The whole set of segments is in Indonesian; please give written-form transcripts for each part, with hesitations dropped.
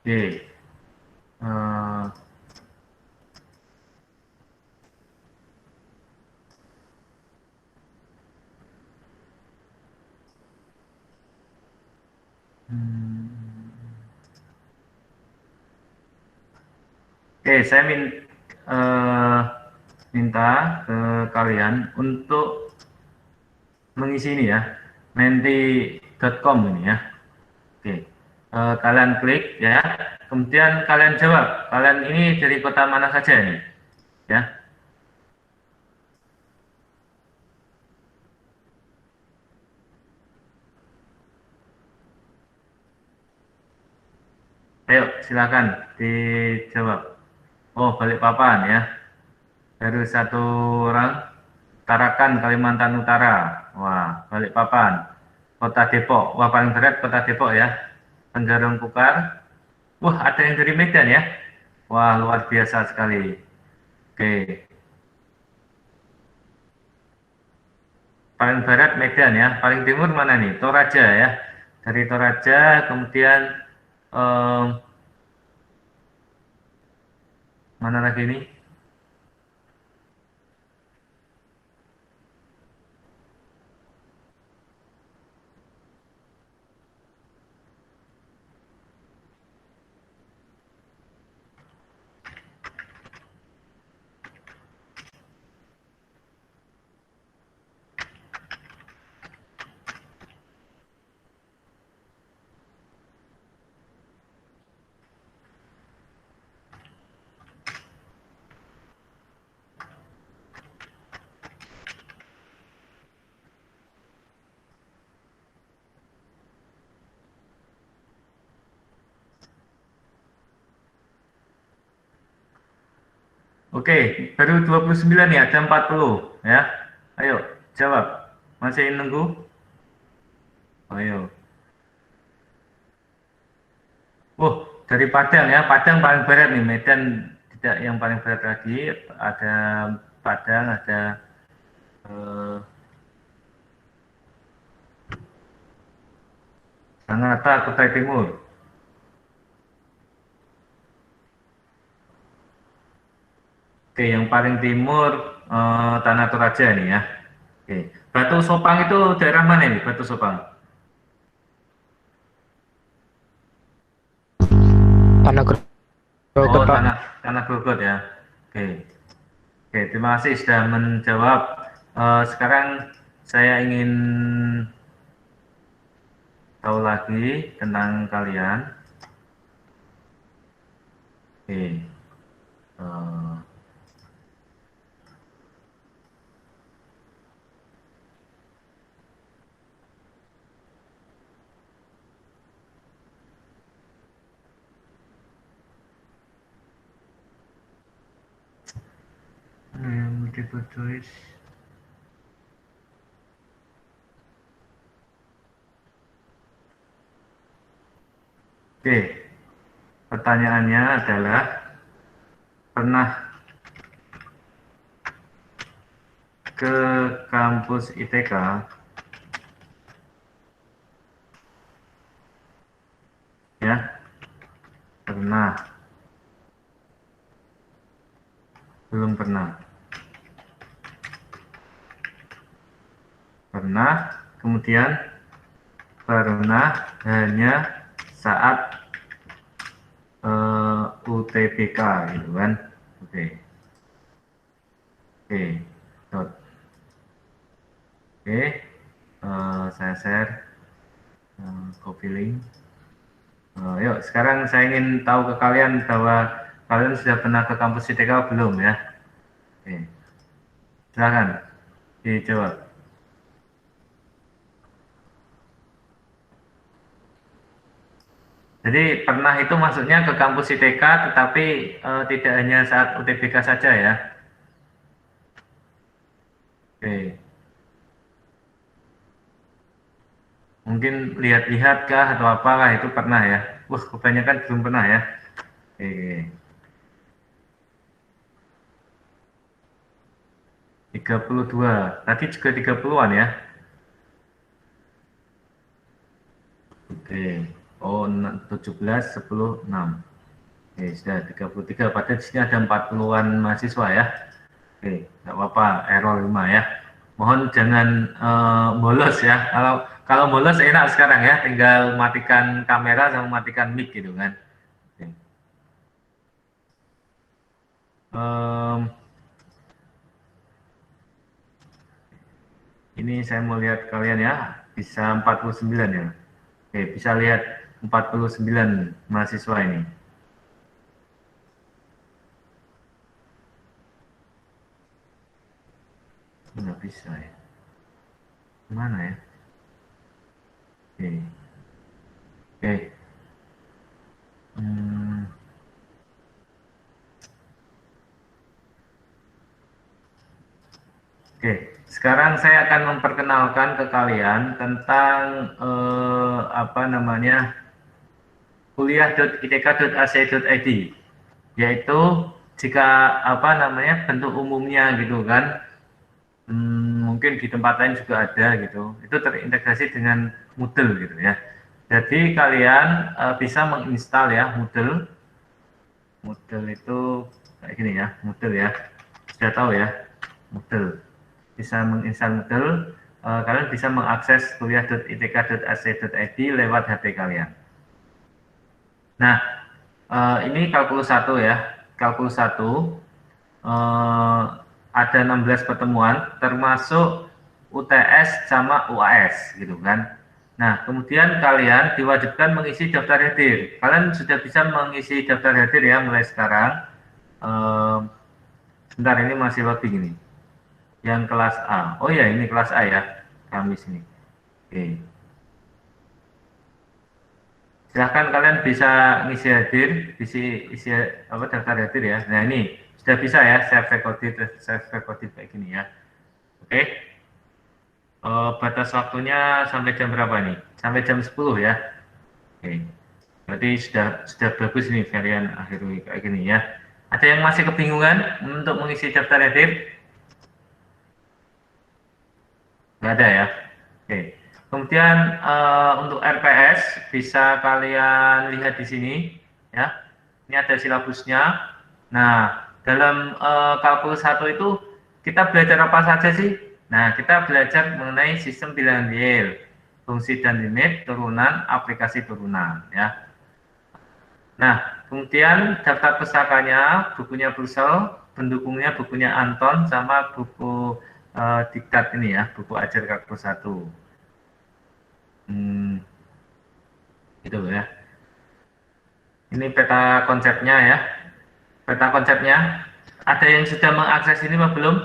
Oke. Eh, hmm, Oke, saya minta ke kalian untuk mengisi ini ya, menti.com ini ya. Oke, kalian klik ya, kemudian kalian jawab, kalian ini dari kota mana saja ini, ya. Ayo, silakan dijawab. Oh, Balikpapan ya. Baru satu orang. Tarakan, Kalimantan Utara. Wah, Balikpapan. Kota Depok. Wah, paling berat Kota Depok ya. Penggarung Pukar. Wah, ada yang dari Medan ya. Wah, luar biasa sekali. Oke, paling barat Medan ya. Paling timur mana nih? Toraja ya. Dari Toraja, kemudian em, mana lagi nih? Oke, baru 29 ya, ada 40 ya. Ayo, jawab. Masih nunggu? Ayo. Dari Padang ya, Padang paling barat nih, Medan tidak yang paling barat lagi. Ada Padang, ada eh, Sangatta, Kutai Timur. Oke, yang paling timur Tanah Toraja nih ya. Oke, Batu Sopang itu daerah mana nih, Batu Sopang? Tanah Oh, Grogot, Pak. Tanah Tanah Grogot ya. Oke, oke, terima kasih sudah menjawab. Sekarang saya ingin tahu lagi tentang kalian. Oke, eh, multiple choice. Oke, pertanyaannya adalah pernah ke kampus ITK ya? Pernah, belum pernah. Pernah, kemudian pernah hanya saat UTBK gitu kan. Oke, oke, dot. Oke, saya share copy link. Yuk, sekarang saya ingin tahu ke kalian bahwa kalian sudah pernah ke kampus ITK belum ya? Oke, silakan dijawab. Jadi pernah itu maksudnya ke kampus ITK, tetapi tidak hanya saat UTBK saja ya. Oke, mungkin lihat-lihat kah atau apalah itu pernah ya. Wah, kebanyakan belum pernah ya. Oke, 32. Tadi juga 30-an ya. Oke. Oh, 17, 10, 6. Oke, sudah 33. Padahal di sini ada 40-an mahasiswa ya. Oke, nggak apa-apa, error 5 ya. Mohon jangan bolos ya. Kalau bolos enak sekarang ya, tinggal matikan kamera sama matikan mic gitu kan. Oke. Em, ini saya mau lihat kalian ya, bisa 49 ya. Oke, bisa lihat 49 mahasiswa ini. Nggak bisa ya. Mana ya? Oke. Oke. Hmm, Oke, sekarang saya akan memperkenalkan ke kalian tentang apa namanya kuliah.itk.ac.id, yaitu jika apa namanya bentuk umumnya gitu kan, mungkin di tempat lain juga ada gitu, itu terintegrasi dengan Moodle gitu ya. Jadi kalian bisa menginstal ya Moodle. Moodle itu kayak gini ya, Moodle ya, sudah tahu ya, Moodle. Bisa menginstal Moodle, kalian bisa mengakses kuliah.itk.ac.id lewat HP kalian. Nah, ini kalkulus 1 ya. Kalkulus 1 ada 16 pertemuan termasuk UTS sama UAS gitu kan. Nah, kemudian kalian diwajibkan mengisi daftar hadir. Kalian sudah bisa mengisi daftar hadir ya mulai sekarang. Sebentar, ini masih loading ini. Yang kelas A. Oh ya, ini kelas A ya. Kamis ini. Oke. Silahkan kalian bisa ngisi hadir, isi apa daftar hadir ya. Nah ini sudah bisa ya, save recorded kayak gini ya. Oke. Batas waktunya sampai jam berapa nih? Sampai jam 10 ya. Oke. Berarti sudah bagus nih varian akhir kayak gini ya. Ada yang masih kebingungan untuk mengisi daftar hadir? Nggak ada ya. Oke. Kemudian untuk RPS bisa kalian lihat di sini ya. Ini ada silabusnya. Nah, dalam kalkulus 1 itu kita belajar apa saja sih? Nah, kita belajar mengenai sistem bilangan real, fungsi dan limit, turunan, aplikasi turunan ya. Nah, kemudian daftar pustakanya, bukunya Brussel, pendukungnya bukunya Anton sama buku diktat ini ya, buku ajar kalkulus 1. Hmm, gitu ya. Ini peta konsepnya ya. Peta konsepnya. Ada yang sudah mengakses ini apa belum?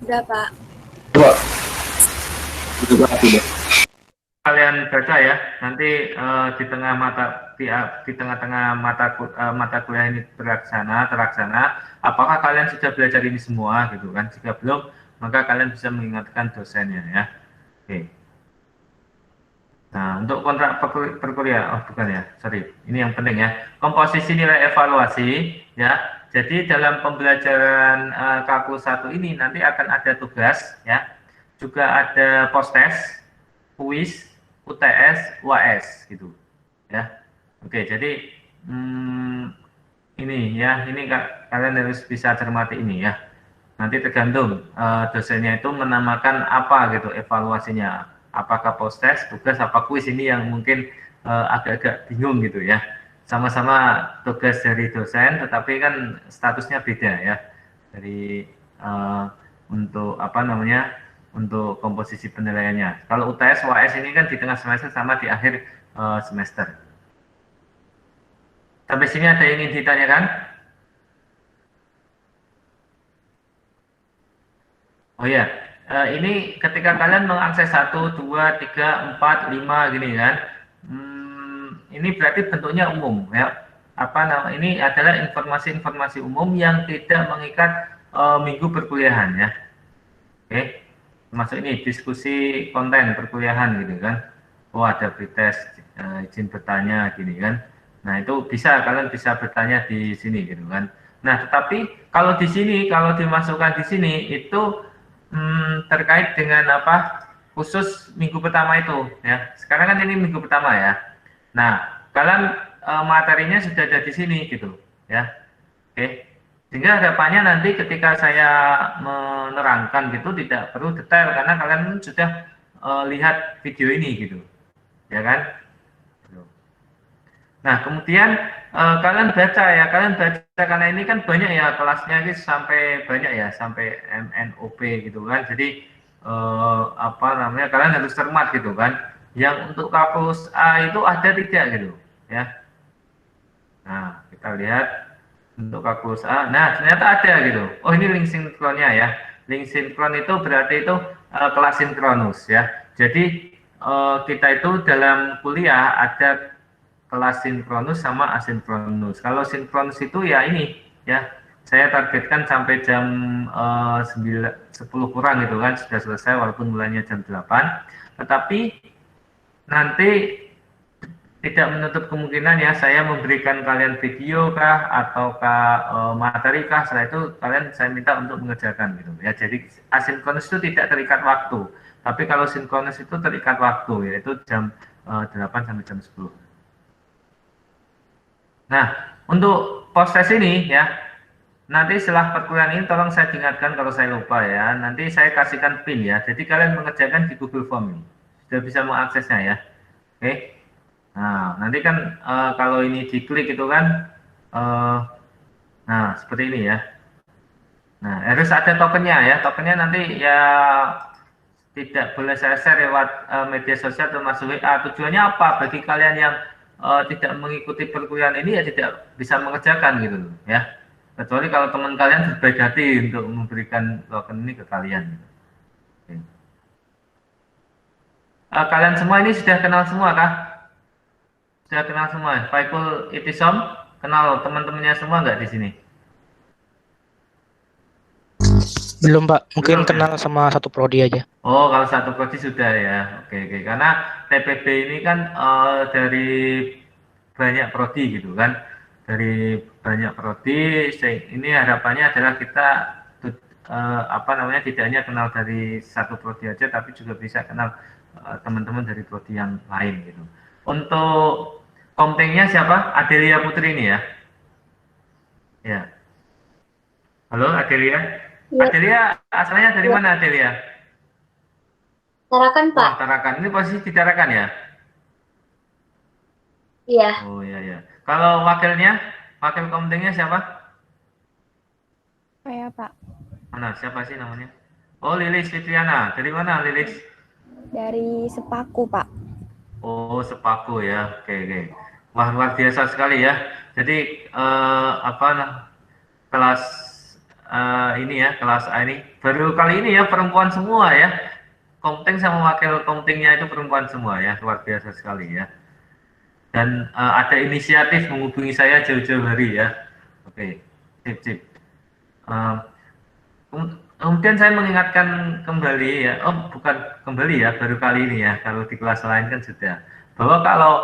Udah, Pak. Coba. Coba tidak. Kalian baca ya. Nanti di tengah di tengah-tengah mata kuliah ini terlaksana. Apakah kalian sudah belajar ini semua gitu kan? Jika belum, maka kalian bisa mengingatkan dosennya ya. Oke. Nah, untuk kontrak perkuliahan, oh bukan ya, sorry, ini yang penting ya. Komposisi nilai evaluasi, ya. Jadi dalam pembelajaran kalkulus 1 ini nanti akan ada tugas, ya. Juga ada post-test, kuis, UTS, UAS, gitu, ya. Oke, jadi ini ya, ini kalian harus bisa cermati ini ya. Nanti tergantung dosennya itu menamakan apa gitu evaluasinya. Apakah post test, tugas, apa kuis, ini yang mungkin agak-agak bingung gitu ya. Sama-sama tugas dari dosen, tetapi kan statusnya beda ya. Dari untuk apa namanya, untuk komposisi penilaiannya. Kalau UTS, UAS ini kan di tengah semester sama di akhir semester. Sampai sini ada yang ingin ditanyakan? Oh ya, ini ketika kalian mengakses 1, 2, 3, 4, 5 gini kan, ini berarti bentuknya umum ya. Apa nama ini adalah informasi-informasi umum yang tidak mengikat minggu perkuliahan ya. Oke, termasuk ini diskusi konten perkuliahan gitu kan. Oh ada pretest, izin bertanya gini kan. Nah itu bisa kalian bisa bertanya di sini gitu kan. Nah tetapi kalau di sini kalau dimasukkan di sini itu terkait dengan apa? khusus minggu pertama itu ya. Sekarang kan ini minggu pertama ya. Nah, kalian materinya sudah ada di sini gitu ya. Oke. Sehingga harapannya nanti ketika saya menerangkan gitu tidak perlu detail karena kalian sudah lihat video ini gitu. Ya kan? Nah, kemudian kalian baca ya, kalian baca karena ini kan banyak ya kelasnya ini sampai banyak ya, sampai MNOP gitu kan. Jadi apa namanya? Kalian harus cermat gitu kan. Yang untuk kalkulus A itu ada tidak gitu, ya. Nah, kita lihat untuk kalkulus A. Nah, ternyata ada gitu. Oh, ini link sinkronnya ya. Link sinkron itu berarti itu kelas sinkronus ya. Jadi kita itu dalam kuliah ada kelas sinkronus sama asinkronus. Kalau sinkronus itu ya ini ya, saya targetkan sampai jam 10 kurang gitu kan sudah selesai walaupun mulainya jam 8. Tetapi nanti tidak menutup kemungkinan ya saya memberikan kalian video kah ataukah materi kah, setelah itu kalian saya minta untuk mengerjakan gitu ya. Jadi asinkronus itu tidak terikat waktu, tapi kalau sinkronus itu terikat waktu yaitu jam 8 sampai jam 10. Nah, untuk proses ini ya, nanti setelah perkuliahan ini tolong saya diingatkan kalau saya lupa ya. Nanti saya kasihkan PIN ya. Jadi kalian mengerjakan di Google Form ini. Sudah bisa mengaksesnya ya. Oke. Nah, nanti kan kalau ini diklik itu kan nah, seperti ini ya. Nah, harus ada tokennya ya. Tokennya nanti ya tidak boleh saya share lewat media sosial termasuk WA. Tujuannya apa? Bagi kalian yang tidak mengikuti perkuliahan ini ya tidak bisa mengerjakan gitu loh ya. Kecuali kalau teman kalian berbaik hati untuk memberikan token ini ke kalian. Oke. Kalian semua ini sudah kenal semua kah? Sudah kenal semua? Faikul Itisom kenal teman-temannya semua nggak di sini? Belum Pak, mungkin Belum, kenal ya? sama satu prodi aja. Oh, kalau satu prodi sudah ya. Oke, oke. Karena TPB ini kan dari banyak prodi gitu kan. Dari banyak prodi, ini harapannya adalah kita apa namanya tidak hanya kenal dari satu prodi aja, tapi juga bisa kenal teman-teman dari prodi yang lain gitu. Untuk komtingnya siapa? Adelia Putri ini ya. Ya. Halo Adelia. Iya, Adelia asalnya dari iya. mana Adelia? Tarakan, Pak. Wah, Tarakan. Ini posisi di Tarakan ya? Iya, Oh iya ya. Kalau wakilnya, wakil komtingnya siapa? Saya Pak, Mana? Siapa sih namanya? Oh Lilis Fitriana. Dari mana Lilis? dari Sepaku Pak. Oh Sepaku ya. Oke oke. Wah luar biasa sekali ya. Jadi apa nah, kelas ini ya kelas A ini baru kali ini ya perempuan semua ya. Komting sama wakil komtingnya itu perempuan semua ya. Luar biasa sekali ya. Dan ada inisiatif menghubungi saya jauh-jauh hari ya. Oke, sip, sip. Kemudian saya mengingatkan kembali ya, oh bukan kembali ya, baru kali ini ya, kalau di kelas lain kan sudah, bahwa kalau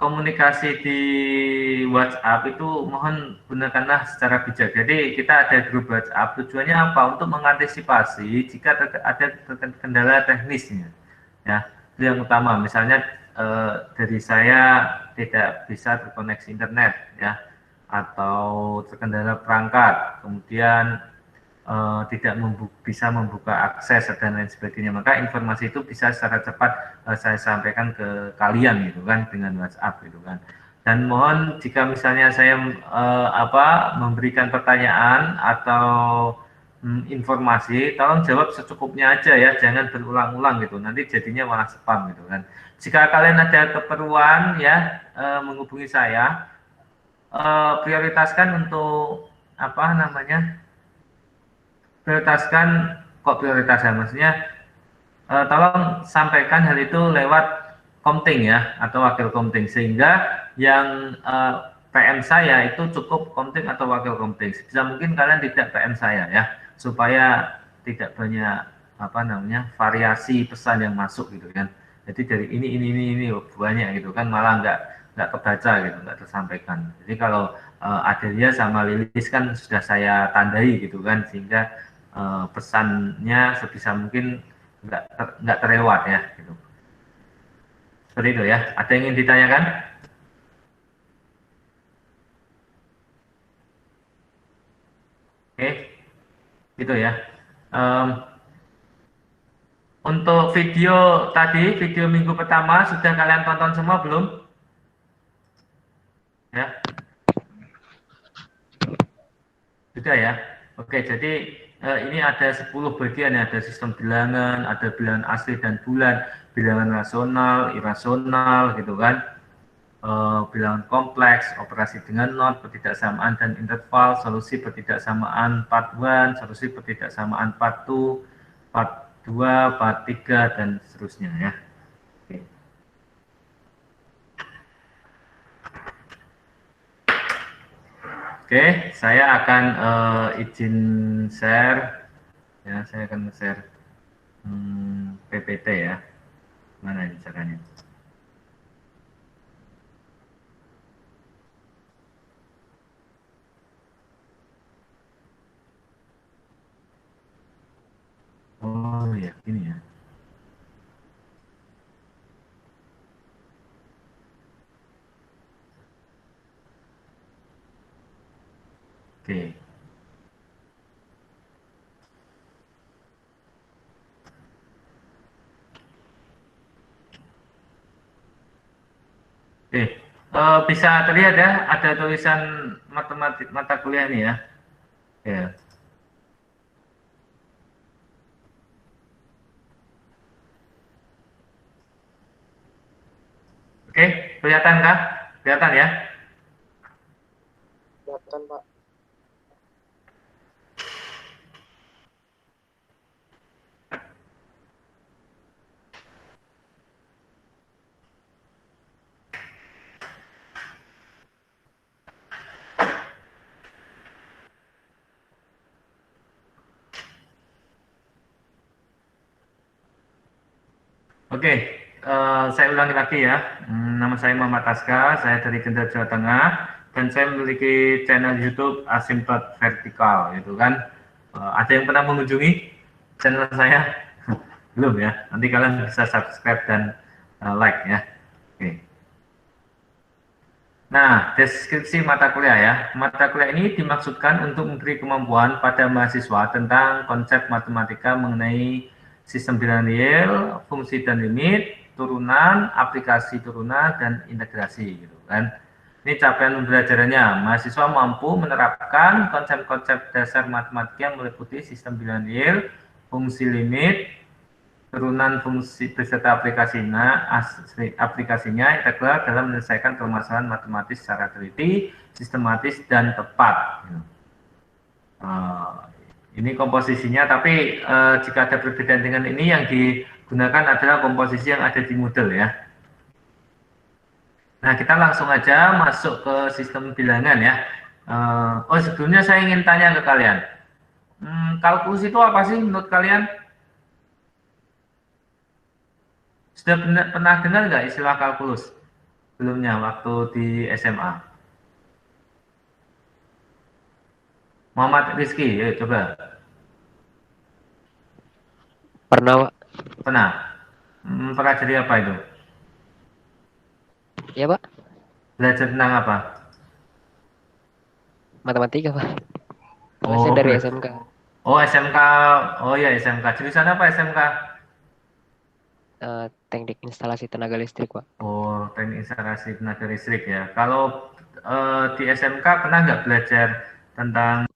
komunikasi di WhatsApp itu mohon gunakanlah secara bijak. Jadi kita ada grup WhatsApp, tujuannya apa? Untuk mengantisipasi jika ada kendala teknisnya. Ya, itu yang utama. Misalnya dari saya tidak bisa terkoneksi internet, ya, atau terkendala perangkat, kemudian tidak bisa membuka akses dan lain sebagainya, maka informasi itu bisa secara cepat saya sampaikan ke kalian gitu kan dengan WhatsApp gitu kan. Dan mohon jika misalnya saya memberikan pertanyaan atau informasi, tolong jawab secukupnya aja ya, jangan berulang-ulang gitu, nanti jadinya malah spam gitu kan. Jika kalian ada keperluan ya menghubungi saya, prioritaskan untuk apa namanya? Prioritaskan kok prioritaskan maksudnya tolong sampaikan hal itu lewat komting ya atau wakil komting sehingga yang PM saya itu cukup komting atau wakil komting. Sebisa mungkin kalian tidak PM saya ya supaya tidak banyak apa namanya variasi pesan yang masuk gitu kan. Jadi dari ini banyak gitu kan malah nggak kebaca gitu nggak tersampaikan. Jadi kalau Adelia sama Lilis kan sudah saya tandai gitu kan sehingga pesannya sebisa mungkin nggak terlewat ya gitu. Seperti itu ya. Ada yang ingin ditanyakan? Oke, gitu ya. Em, untuk video tadi, video minggu pertama sudah kalian tonton semua belum? Ya, sudah ya. Oke, jadi ini ada 10 bagian ya, ada sistem bilangan, ada bilangan asli dan bulan, bilangan rasional, irasional gitu kan. Bilangan kompleks, operasi dengan not, pertidaksamaan dan interval, solusi pertidaksamaan part 1, solusi pertidaksamaan part 2, part 2, part 3, dan seterusnya ya. Oke. Oke, saya akan izin share, ya saya akan share PPT ya, mana ini caranya? Oh ya, ini ya. Oke. Oke, bisa terlihat ya, ada tulisan matematik mata kuliah ini ya. Ya. Oke, kelihatan kah? Kelihatan ya? Kelihatan, Pak. Oke, saya ulangi lagi ya. Nama saya Muhammad Aska, saya dari Kendal, Jawa Tengah, dan saya memiliki channel YouTube Asymptot Vertikal, gitu kan. Ada yang pernah mengunjungi channel saya? Belum ya. Nanti kalian bisa subscribe dan like ya. Oke. Nah, deskripsi mata kuliah ya. Mata kuliah ini dimaksudkan untuk memberi kemampuan pada mahasiswa tentang konsep matematika mengenai sistem bilangan real, fungsi dan limit, turunan, aplikasi turunan, dan integrasi gitu kan. Ini capaian pembelajarannya. Mahasiswa mampu menerapkan konsep-konsep dasar matematika yang meliputi sistem bilangan real, fungsi limit, turunan fungsi beserta aplikasinya integral dalam menyelesaikan permasalahan matematis secara teliti, sistematis, dan tepat. Ini komposisinya, tapi jika ada perbedaan dengan ini, yang digunakan adalah komposisi yang ada di Moodle ya. Nah, kita langsung aja masuk ke sistem bilangan ya. Sebelumnya saya ingin tanya ke kalian, kalkulus itu apa sih menurut kalian? Sudah pernah dengar nggak istilah kalkulus sebelumnya waktu di SMA? Muhammad Rizky, coba. Pernah, Pak. Pernah? Pernah jadi apa itu? Iya, Pak. Belajar tentang apa? Matematika, Pak. Saya Oh, dari SMK. oh SMK. Oh ya SMK. Jurusan apa SMK? Teknik instalasi tenaga listrik, Pak. Oh, teknik instalasi tenaga listrik ya. Kalau di SMK pernah nggak belajar tentang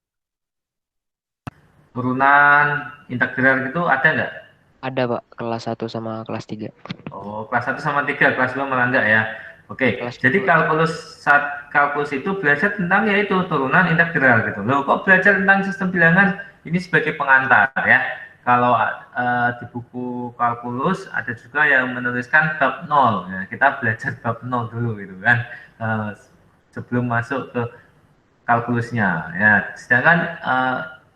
turunan, integral gitu, ada nggak? Ada, Pak, kelas 1 sama kelas 3. Oh, kelas 1 sama 3, kelas 2 malah enggak ya. Oke, Kelas jadi 2. kalkulus itu belajar tentang yaitu turunan integral gitu. Loh, kok belajar tentang sistem bilangan ini sebagai pengantar ya. Kalau di buku kalkulus ada juga yang menuliskan bab 0. Ya, kita belajar bab 0 dulu gitu kan. Eh, Sebelum masuk ke kalkulusnya ya. Sedangkan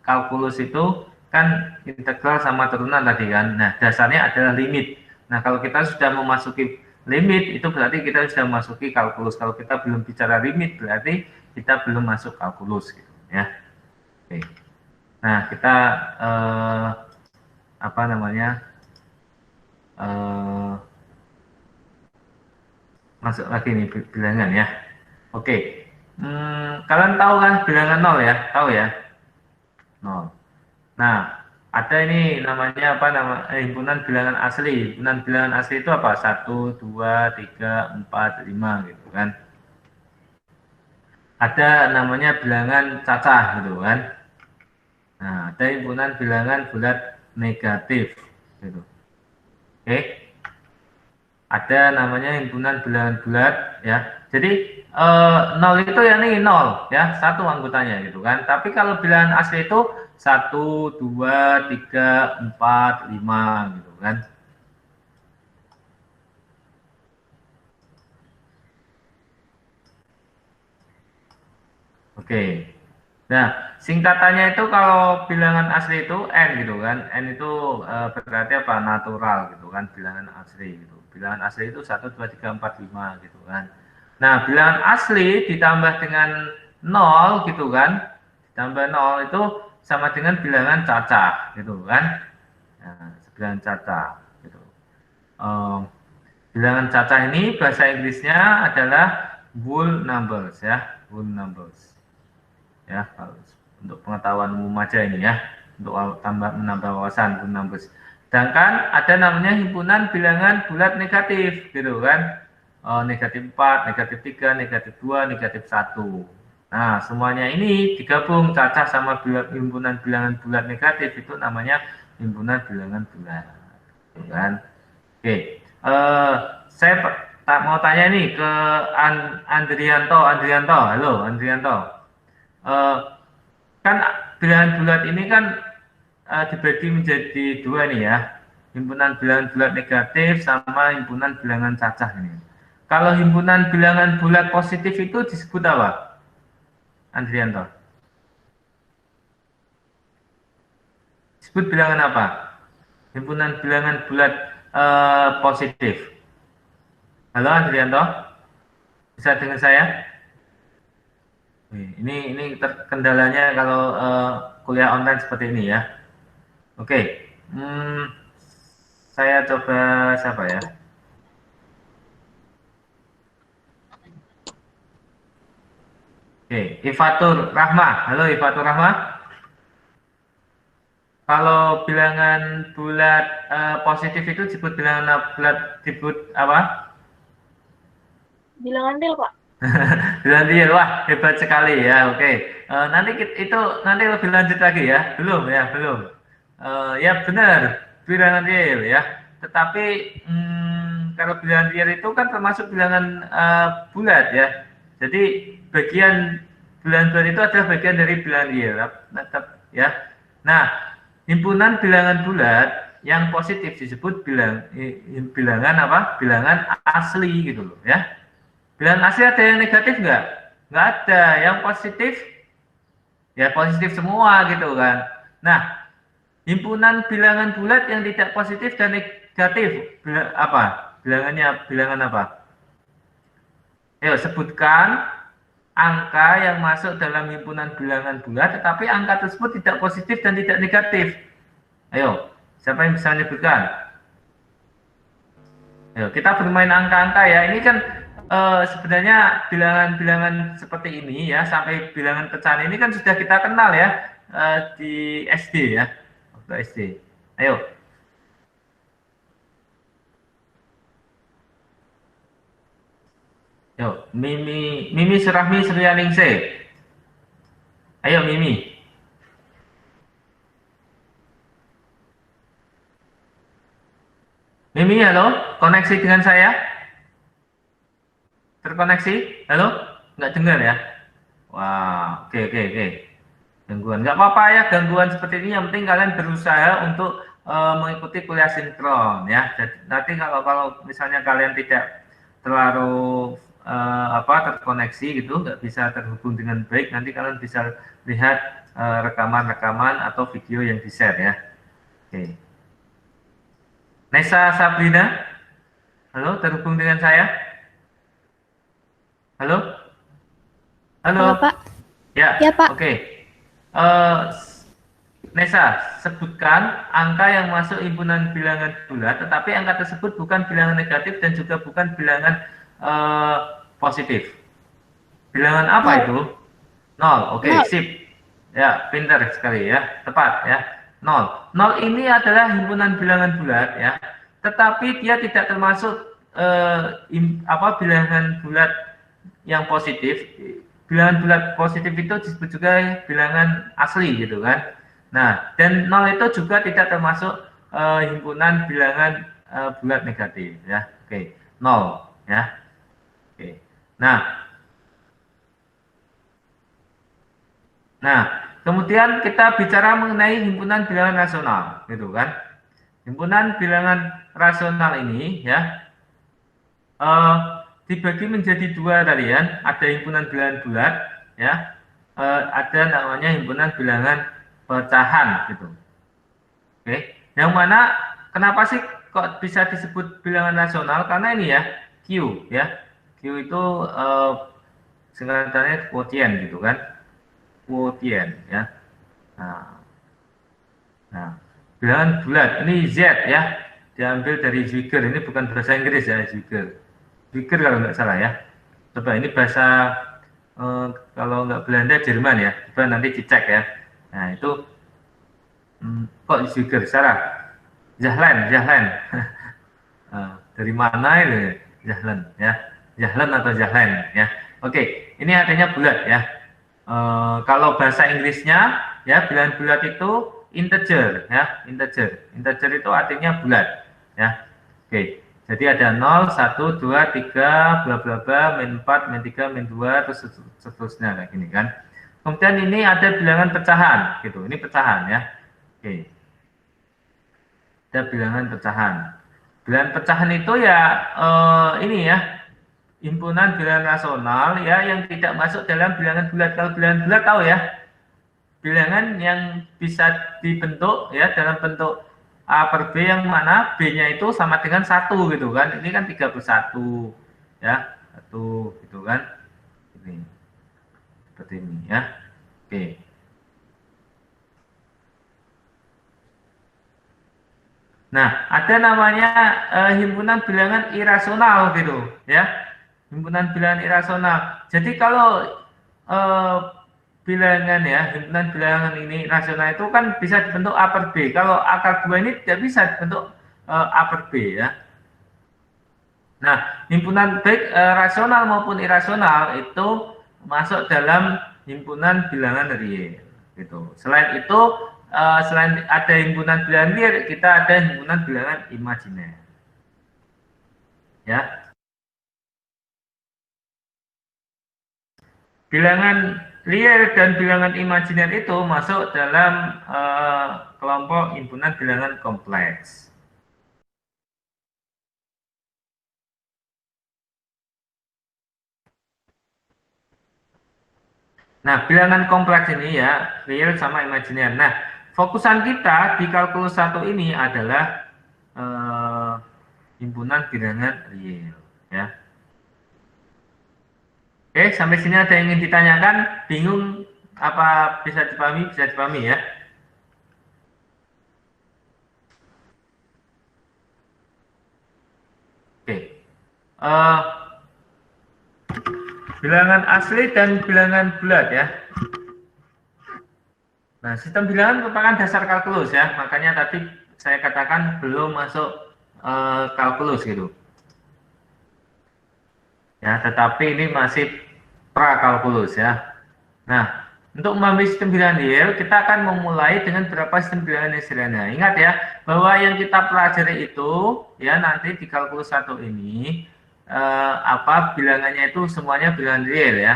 kalkulus itu kan integral sama turunan tadi kan. Nah, dasarnya adalah limit. Nah, kalau kita sudah memasuki limit itu berarti kita sudah memasuki kalkulus. Kalau kita belum bicara limit berarti kita belum masuk kalkulus gitu ya. Oke. Nah, kita apa namanya? eh, masuk lagi nih bilangan ya. Oke. Kalian tahu kan bilangan nol ya? Tahu ya? Nol. Nah, ada ini namanya apa himpunan bilangan asli. Himpunan bilangan asli itu apa? Satu, 2, 3, 4, 5 gitu kan. Ada namanya bilangan cacah gitu kan. Nah, ada himpunan bilangan bulat negatif gitu. Oke. Ada namanya himpunan bilangan bulat ya. Jadi nol itu ya nih nol ya, satu anggotanya gitu kan. Tapi kalau bilangan asli itu satu, 2, 3, 4, 5 gitu kan. Oke. Nah, singkatannya itu kalau bilangan asli itu n gitu kan. N itu berarti apa? Natural gitu kan, bilangan asli gitu. Bilangan asli itu satu, 2, 3, 4, 5 gitu kan. Nah, bilangan asli ditambah dengan nol gitu kan. Ditambah nol itu sama dengan bilangan cacah gitu kan. Nah, bilangan cacah gitu. Em, bilangan cacah ini bahasa Inggrisnya adalah whole numbers ya, whole numbers. Ya, untuk pengetahuan umum aja ini ya, untuk menambah wawasan whole numbers. Sedangkan ada namanya himpunan bilangan bulat negatif gitu kan. Negatif 4, negatif 3, negatif 2, negatif 1. Nah, semuanya ini digabung cacah sama himpunan bilangan bulat negatif itu namanya himpunan bilangan bulat. Gitu kan. Oke. Saya tak mau tanya nih ke Andrianto. Halo Andrianto. Eh, kan bilangan bulat ini kan dibagi menjadi dua nih ya, himpunan bilangan bulat negatif sama himpunan bilangan cacah ini. Kalau himpunan bilangan bulat positif itu disebut apa, Andrianto? Disebut bilangan apa? Himpunan bilangan bulat positif. Halo Andrianto, bisa dengar saya? Ini terkendalanya kalau kuliah online seperti ini ya. Oke, saya coba siapa ya? Oke, Ifatur Rahma. Halo Ifatur Rahma. Kalau bilangan bulat positif itu disebut bilangan bulat disebut apa? Bilangan real, Pak. Bilangan real. Wah, hebat sekali ya. Oke. Nanti itu nanti lebih lanjut lagi ya. Belum ya, belum. Ya benar, bilangan real ya. Tetapi kalau bilangan real itu kan termasuk bilangan bulat ya. Jadi bagian bilangan bulat itu adalah bagian dari bilangan real ya. Nah, himpunan bilangan bulat yang positif disebut bilangan apa? Bilangan asli gitu loh ya. Bilangan asli ada yang negatif nggak? Nggak ada. Yang positif ya positif semua gitu kan. Nah, himpunan bilangan bulat yang tidak positif dan negatif apa? Bilangan apa? Ayo sebutkan angka yang masuk dalam himpunan bilangan bulat, tetapi angka tersebut tidak positif dan tidak negatif. Ayo, siapa yang bisa menyebutkan? Ayo, kita bermain angka-angka ya. Ini kan sebenarnya bilangan-bilangan seperti ini ya, sampai bilangan pecahan ini kan sudah kita kenal ya di SD ya, waktu SD. Ayo. Yo, Mimi Surahmi Suryaningsih. Ayo Mimi. Mimi, halo, koneksi dengan saya? Terkoneksi? Halo? Nggak dengar ya? Wah, oke. Gangguan. Nggak apa-apa ya, gangguan seperti ini. Yang penting kalian berusaha untuk mengikuti kuliah sinkron ya. Jadi nanti kalau misalnya kalian tidak terlalu terkoneksi gitu, nggak bisa terhubung dengan baik, nanti kalian bisa lihat rekaman-rekaman atau video yang di-share ya. Oke. Nesa Sabrina, halo, terhubung dengan saya? Halo? Halo? Halo, Pak. Ya, Ya, Pak. oke. Nesa, sebutkan angka yang masuk himpunan bilangan bulat, tetapi angka tersebut bukan bilangan negatif dan juga bukan bilangan positif. Bilangan apa Nol. itu? Nol. Oke, Nol. sip. Ya, pintar sekali ya. Tepat ya. Nol. Nol ini adalah himpunan bilangan bulat ya. Tetapi dia tidak termasuk bilangan bulat yang positif. Bilangan bulat positif itu disebut juga bilangan asli gitu kan. Nah, dan nol itu juga tidak termasuk himpunan bilangan bulat negatif ya. Oke, nol ya. Oke. Nah, kemudian kita bicara mengenai himpunan bilangan rasional, gitu kan? Himpunan bilangan rasional ini ya eh, dibagi menjadi dua tadi ya. Ada himpunan bilangan bulat, ya. Ada namanya himpunan bilangan pecahan, gitu. Oke, yang mana kenapa sih kok bisa disebut bilangan rasional? Karena ini ya Q ya, Q itu singkatannya quotient gitu kan, quotient ya. Nah, nah, bilangan bulat ini Z ya, diambil dari Zwiger. Ini bukan bahasa Inggris ya, Zwiger. Zwiger kalau nggak salah ya. Coba ini bahasa kalau nggak Belanda Jerman ya. Coba nanti dicek ya. Nah itu kok Zwiger salah? Zahlen, Zahlen. Dari mana itu? Zahlen ya, Zahlen atau Zahlen ya. Oke, ini artinya bulat ya. Kalau bahasa Inggrisnya ya bilangan bulat itu integer ya, integer. Integer itu artinya bulat ya. Oke. Jadi ada 0, 1, 2, 3, bla bla bla, min 4, min 3, min 2, terus seterusnya kayak gini kan. Kemudian ini ada bilangan pecahan gitu. Ini pecahan ya. Oke. Ada bilangan pecahan. Bilangan pecahan itu ya ini ya, himpunan bilangan rasional ya yang tidak masuk dalam bilangan bulat. Kalau bilangan bulat tahu ya, bilangan yang bisa dibentuk ya dalam bentuk A per B yang mana B-nya itu sama dengan 1 gitu kan. Ini kan 3/1 ya, 1 gitu kan. Ini seperti ini ya. Oke. Nah, ada namanya himpunan bilangan irasional gitu ya. Himpunan bilangan irasional. Jadi kalau eh, bilangan ya, himpunan bilangan ini rasional itu kan bisa dibentuk A per B. Kalau akar 2 ini tidak bisa dibentuk A per B ya. Nah, himpunan baik rasional maupun irasional itu masuk dalam himpunan bilangan real gitu. Selain itu selain ada himpunan bilangan real, kita ada himpunan bilangan imajiner. Ya. Bilangan real dan bilangan imajiner itu masuk dalam kelompok himpunan bilangan kompleks. Nah, bilangan kompleks ini ya, real sama imajiner. Nah, fokusan kita di kalkulus 1 ini adalah himpunan bilangan real. Ya. Oke, sampai sini ada yang ingin ditanyakan? Bingung apa bisa dipahami? Bisa dipahami ya. Oke. Bilangan asli dan bilangan bulat ya. Nah, sistem bilangan merupakan dasar kalkulus ya. Makanya tadi saya katakan belum masuk kalkulus gitu. Ya, tetapi ini masih pra kalkulus ya. Nah, untuk memahami sistem bilangan real, kita akan memulai dengan beberapa sistem bilangan yang sederhana. Ingat ya, bahwa yang kita pelajari itu ya nanti di kalkulus 1 ini bilangannya itu semuanya bilangan real ya.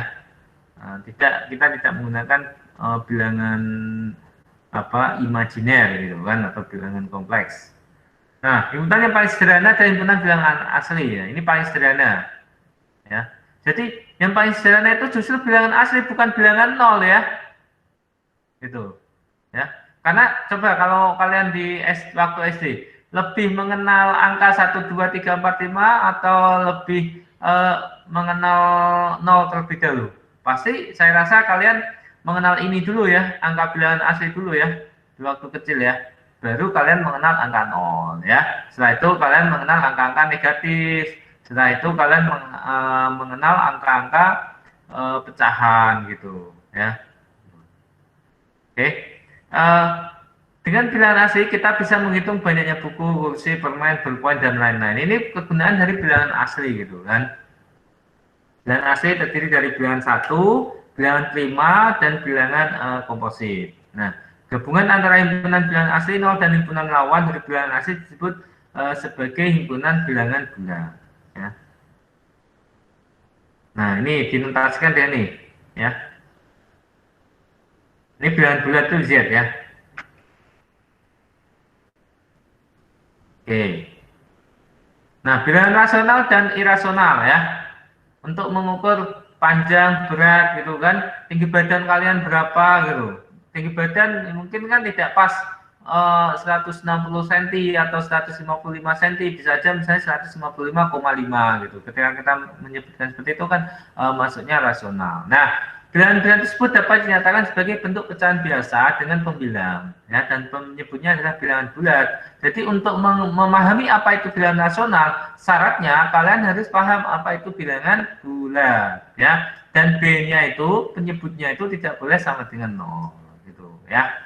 Kita tidak menggunakan bilangan imajiner gitu kan atau bilangan kompleks. Nah, himpunan yang paling sederhana adalah himpunan bilangan asli ya. Ini paling sederhana ya. Jadi yang paling sederhana itu justru bilangan asli bukan bilangan nol ya. Gitu. Ya. Karena coba kalau kalian di waktu SD lebih mengenal angka 1 2 3 4 5 atau lebih mengenal nol terlebih dahulu. Pasti saya rasa kalian mengenal ini dulu ya, angka bilangan asli dulu ya. di waktu kecil ya, baru kalian mengenal angka 0 ya. Setelah itu kalian mengenal angka-angka negatif. Setelah itu kalian mengenal angka-angka pecahan gitu ya. Oke. Dengan bilangan asli kita bisa menghitung banyaknya buku, kursi, permen, bolpoin dan lain-lain. Ini kegunaan dari bilangan asli gitu kan. Bilangan asli terdiri dari bilangan 1, bilangan prima, dan bilangan komposit. Nah, gabungan antara himpunan bilangan asli 0 dan himpunan lawan dari bilangan asli disebut sebagai himpunan bilangan bulat. Ya. Nah, ini dinotasikan deh nih, ya. Ini bilangan bulat itu Z ya. Oke. Nah, bilangan rasional dan irasional ya. Untuk mengukur panjang, berat gitu kan, tinggi badan kalian berapa gitu. Tinggi badan mungkin kan tidak pas 160 cm atau 155 cm, bisa aja misalnya 155,5 gitu. Ketika kita menyebutkan seperti itu kan maksudnya rasional. Nah, bilangan-bilangan tersebut dapat dinyatakan sebagai bentuk pecahan biasa dengan pembilang, ya, dan penyebutnya adalah bilangan bulat. Jadi untuk memahami apa itu bilangan rasional, syaratnya kalian harus paham apa itu bilangan bulat, ya. Dan B-nya itu penyebutnya itu tidak boleh sama dengan 0, gitu, ya.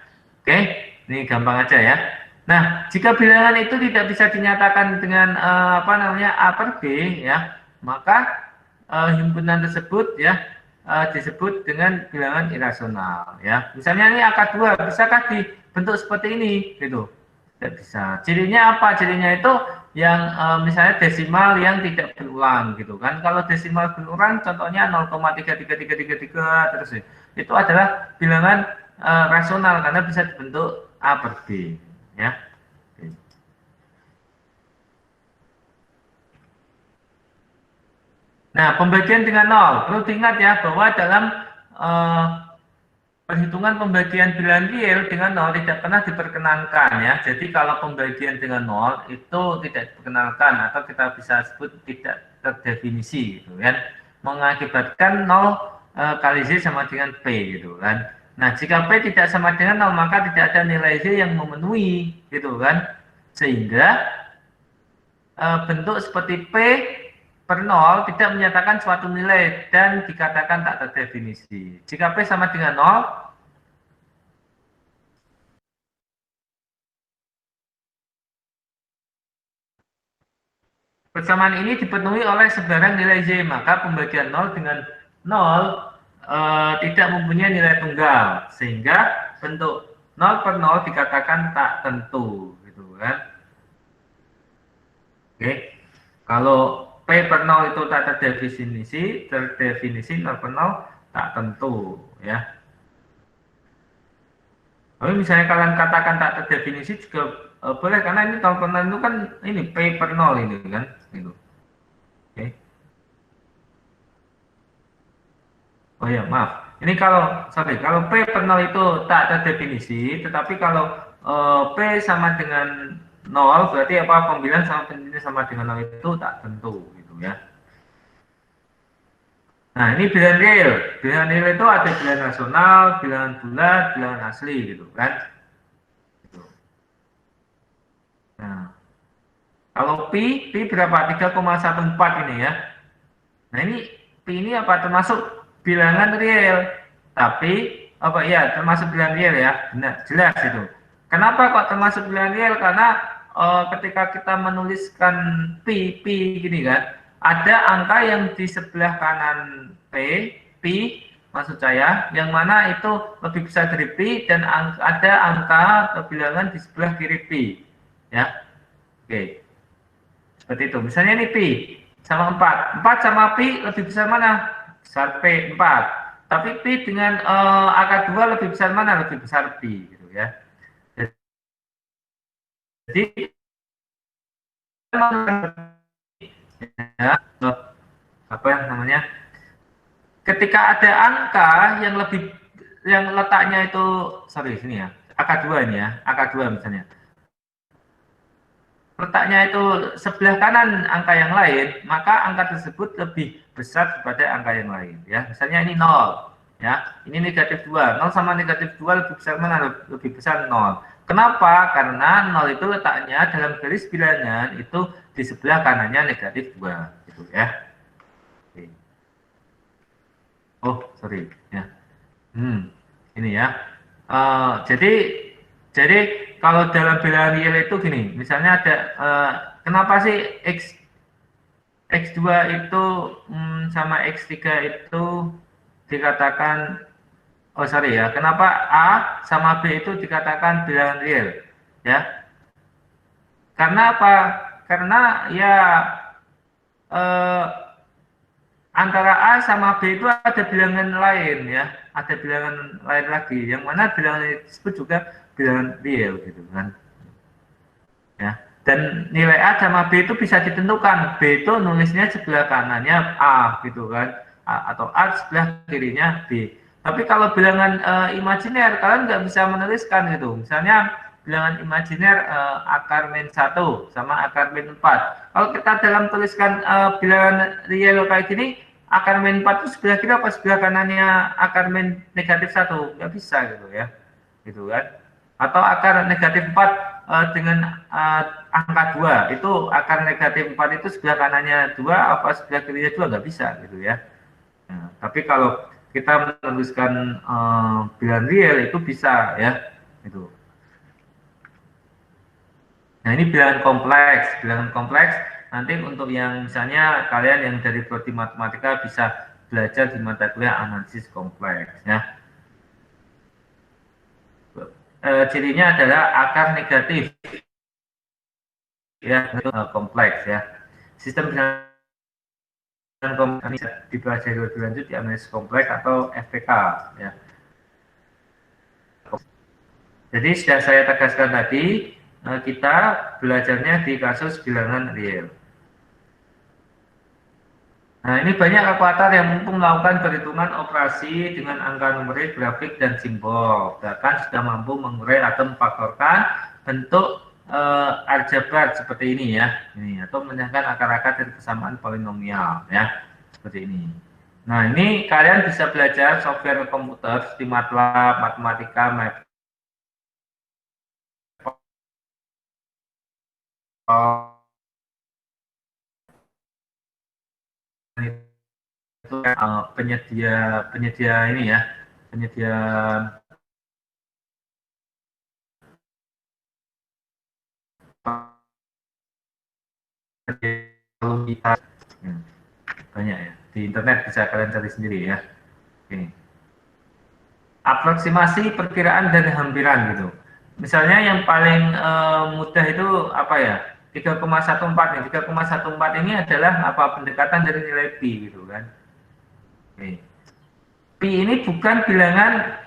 Oke, ini gampang aja ya. Nah, jika bilangan itu tidak bisa dinyatakan dengan apa namanya A per B, ya, maka himpunan tersebut ya disebut dengan bilangan irasional ya. Misalnya ini angka 2 bisakah dibentuk seperti ini gitu? Tidak bisa. Cirinya apa? Cirinya itu yang misalnya desimal yang tidak berulang gitu kan. Kalau desimal berulang contohnya 0,33333 terus ya. Itu adalah bilangan rasional karena bisa dibentuk A per B ya. Nah, pembagian dengan 0. Perlu diingat ya bahwa dalam perhitungan pembagian bilangan real dengan 0 tidak pernah diperkenankan ya. Jadi kalau pembagian dengan 0 itu tidak diperkenalkan atau kita bisa sebut tidak terdefinisi gitu kan. Mengakibatkan 0 kali Z sama dengan P gitu kan. Nah, jika P tidak sama dengan 0 maka tidak ada nilai Z yang memenuhi gitu kan. Sehingga bentuk seperti P per 0 tidak menyatakan suatu nilai dan dikatakan tak terdefinisi. Jika P sama dengan 0, persamaan ini dipenuhi oleh sebarang nilai Z, maka pembagian 0 dengan 0 tidak mempunyai nilai tunggal, sehingga bentuk 0 per 0 dikatakan tak tentu, gitu kan. Oke, kalau P per 0 itu tak terdefinisi 0 per 0 tak tentu ya. Tapi misalnya kalian katakan tak terdefinisi juga boleh karena ini 0 per 0 itu kan ini P per 0 ini kan gitu. Oke. Oh ya, maaf. Ini kalau kalau P per 0 itu tak terdefinisi, tetapi kalau P sama dengan 0 berarti apa pembilang sama dengan 0 itu tak tentu gitu ya. Nah, ini bilangan real. Bilangan real itu ada bilangan rasional, bilangan bulat, bilangan asli gitu kan. Gitu. Nah, kalau pi berapa? 3,14 ini ya. Nah, ini pi ini apa termasuk bilangan real? Tapi apa ya termasuk bilangan real ya? Benar, jelas itu. Kenapa kok termasuk bilangan real? Karena ketika kita menuliskan pi gini kan, ada angka yang di sebelah kanan pi maksud saya, yang mana itu lebih besar dari pi dan ada angka bilangan di sebelah kiri pi, ya. Oke, seperti itu. Misalnya ini pi sama 4, 4 sama pi lebih besar mana? Besar pi 4. Tapi pi dengan angka 2 lebih besar mana? Lebih besar pi, gitu ya. Jadi ya, apa namanya? Ketika ada angka yang letaknya itu sini ya, angka 2 ini ya, angka 2 misalnya. Letaknya itu sebelah kanan angka yang lain, maka angka tersebut lebih besar daripada angka yang lain ya. Misalnya ini 0. Ya, ini negatif 2. 0 sama negatif 2 lebih besar mana? Lebih besar 0. Kenapa? Karena 0 itu letaknya dalam garis bilangan itu di sebelah kanannya negatif 2. Gitu ya. Oke. Oh, sorry. Ya. Ini ya. Jadi kalau dalam bilangan real itu gini, misalnya ada kenapa sih X2 itu sama X3 itu dikatakan, oh sorry ya, kenapa A sama B itu dikatakan bilangan real? Ya, karena apa? Karena ya eh, antara A sama B itu ada bilangan lain ya, ada bilangan lain lagi, yang mana bilangan tersebut juga bilangan real gitu kan. Ya, dan nilai A sama B itu bisa ditentukan. B itu nulisnya sebelah kanannya A gitu kan, atau A sebelah kirinya B. Tapi kalau bilangan imajiner kalian nggak bisa menuliskan gitu. Misalnya bilangan imajiner akar min 1 sama akar min 4. Kalau kita dalam tuliskan bilangan real kayak gini, akar min 4 itu sebelah kiri apa sebelah kanannya akar min negatif 1? Nggak bisa gitu ya. Gitu kan. Atau akar negatif 4 dengan angka 2, itu akar negatif 4 itu sebelah kanannya 2 apa sebelah kirinya 2, nggak bisa gitu ya. Nah, tapi kalau kita menuliskan bilangan real itu bisa ya itu. Nah, ini bilangan kompleks nanti untuk yang misalnya kalian yang dari prodi matematika bisa belajar di mata kuliah analisis kompleks ya. Cirinya adalah akar negatif ya, kompleks ya. Sistem bilangan kompleks ini dipelajari lebih lanjut di analisis kompleks atau FPK ya. Jadi sudah saya tegaskan tadi, kita belajarnya di kasus bilangan real. Nah, ini banyak kalkulator yang mampu melakukan perhitungan operasi dengan angka numerik, grafik, dan simbol. Bahkan sudah mampu mengurai atau memfaktorkan bentuk aljabar seperti ini ya, atau menyangkan akar-akar dari kesamaan polinomial ya, seperti ini. Nah, ini kalian bisa belajar software komputer seperti MATLAB, Matematika, itu penyedia ini ya, penyedia banyak ya, di internet bisa kalian cari sendiri ya. Ini aproksimasi, perkiraan, dan hampiran gitu. Misalnya yang paling mudah itu apa ya, 3,14 nih. 3,14 ini adalah apa, pendekatan dari nilai pi gitu kan. Oke. Pi ini bukan bilangan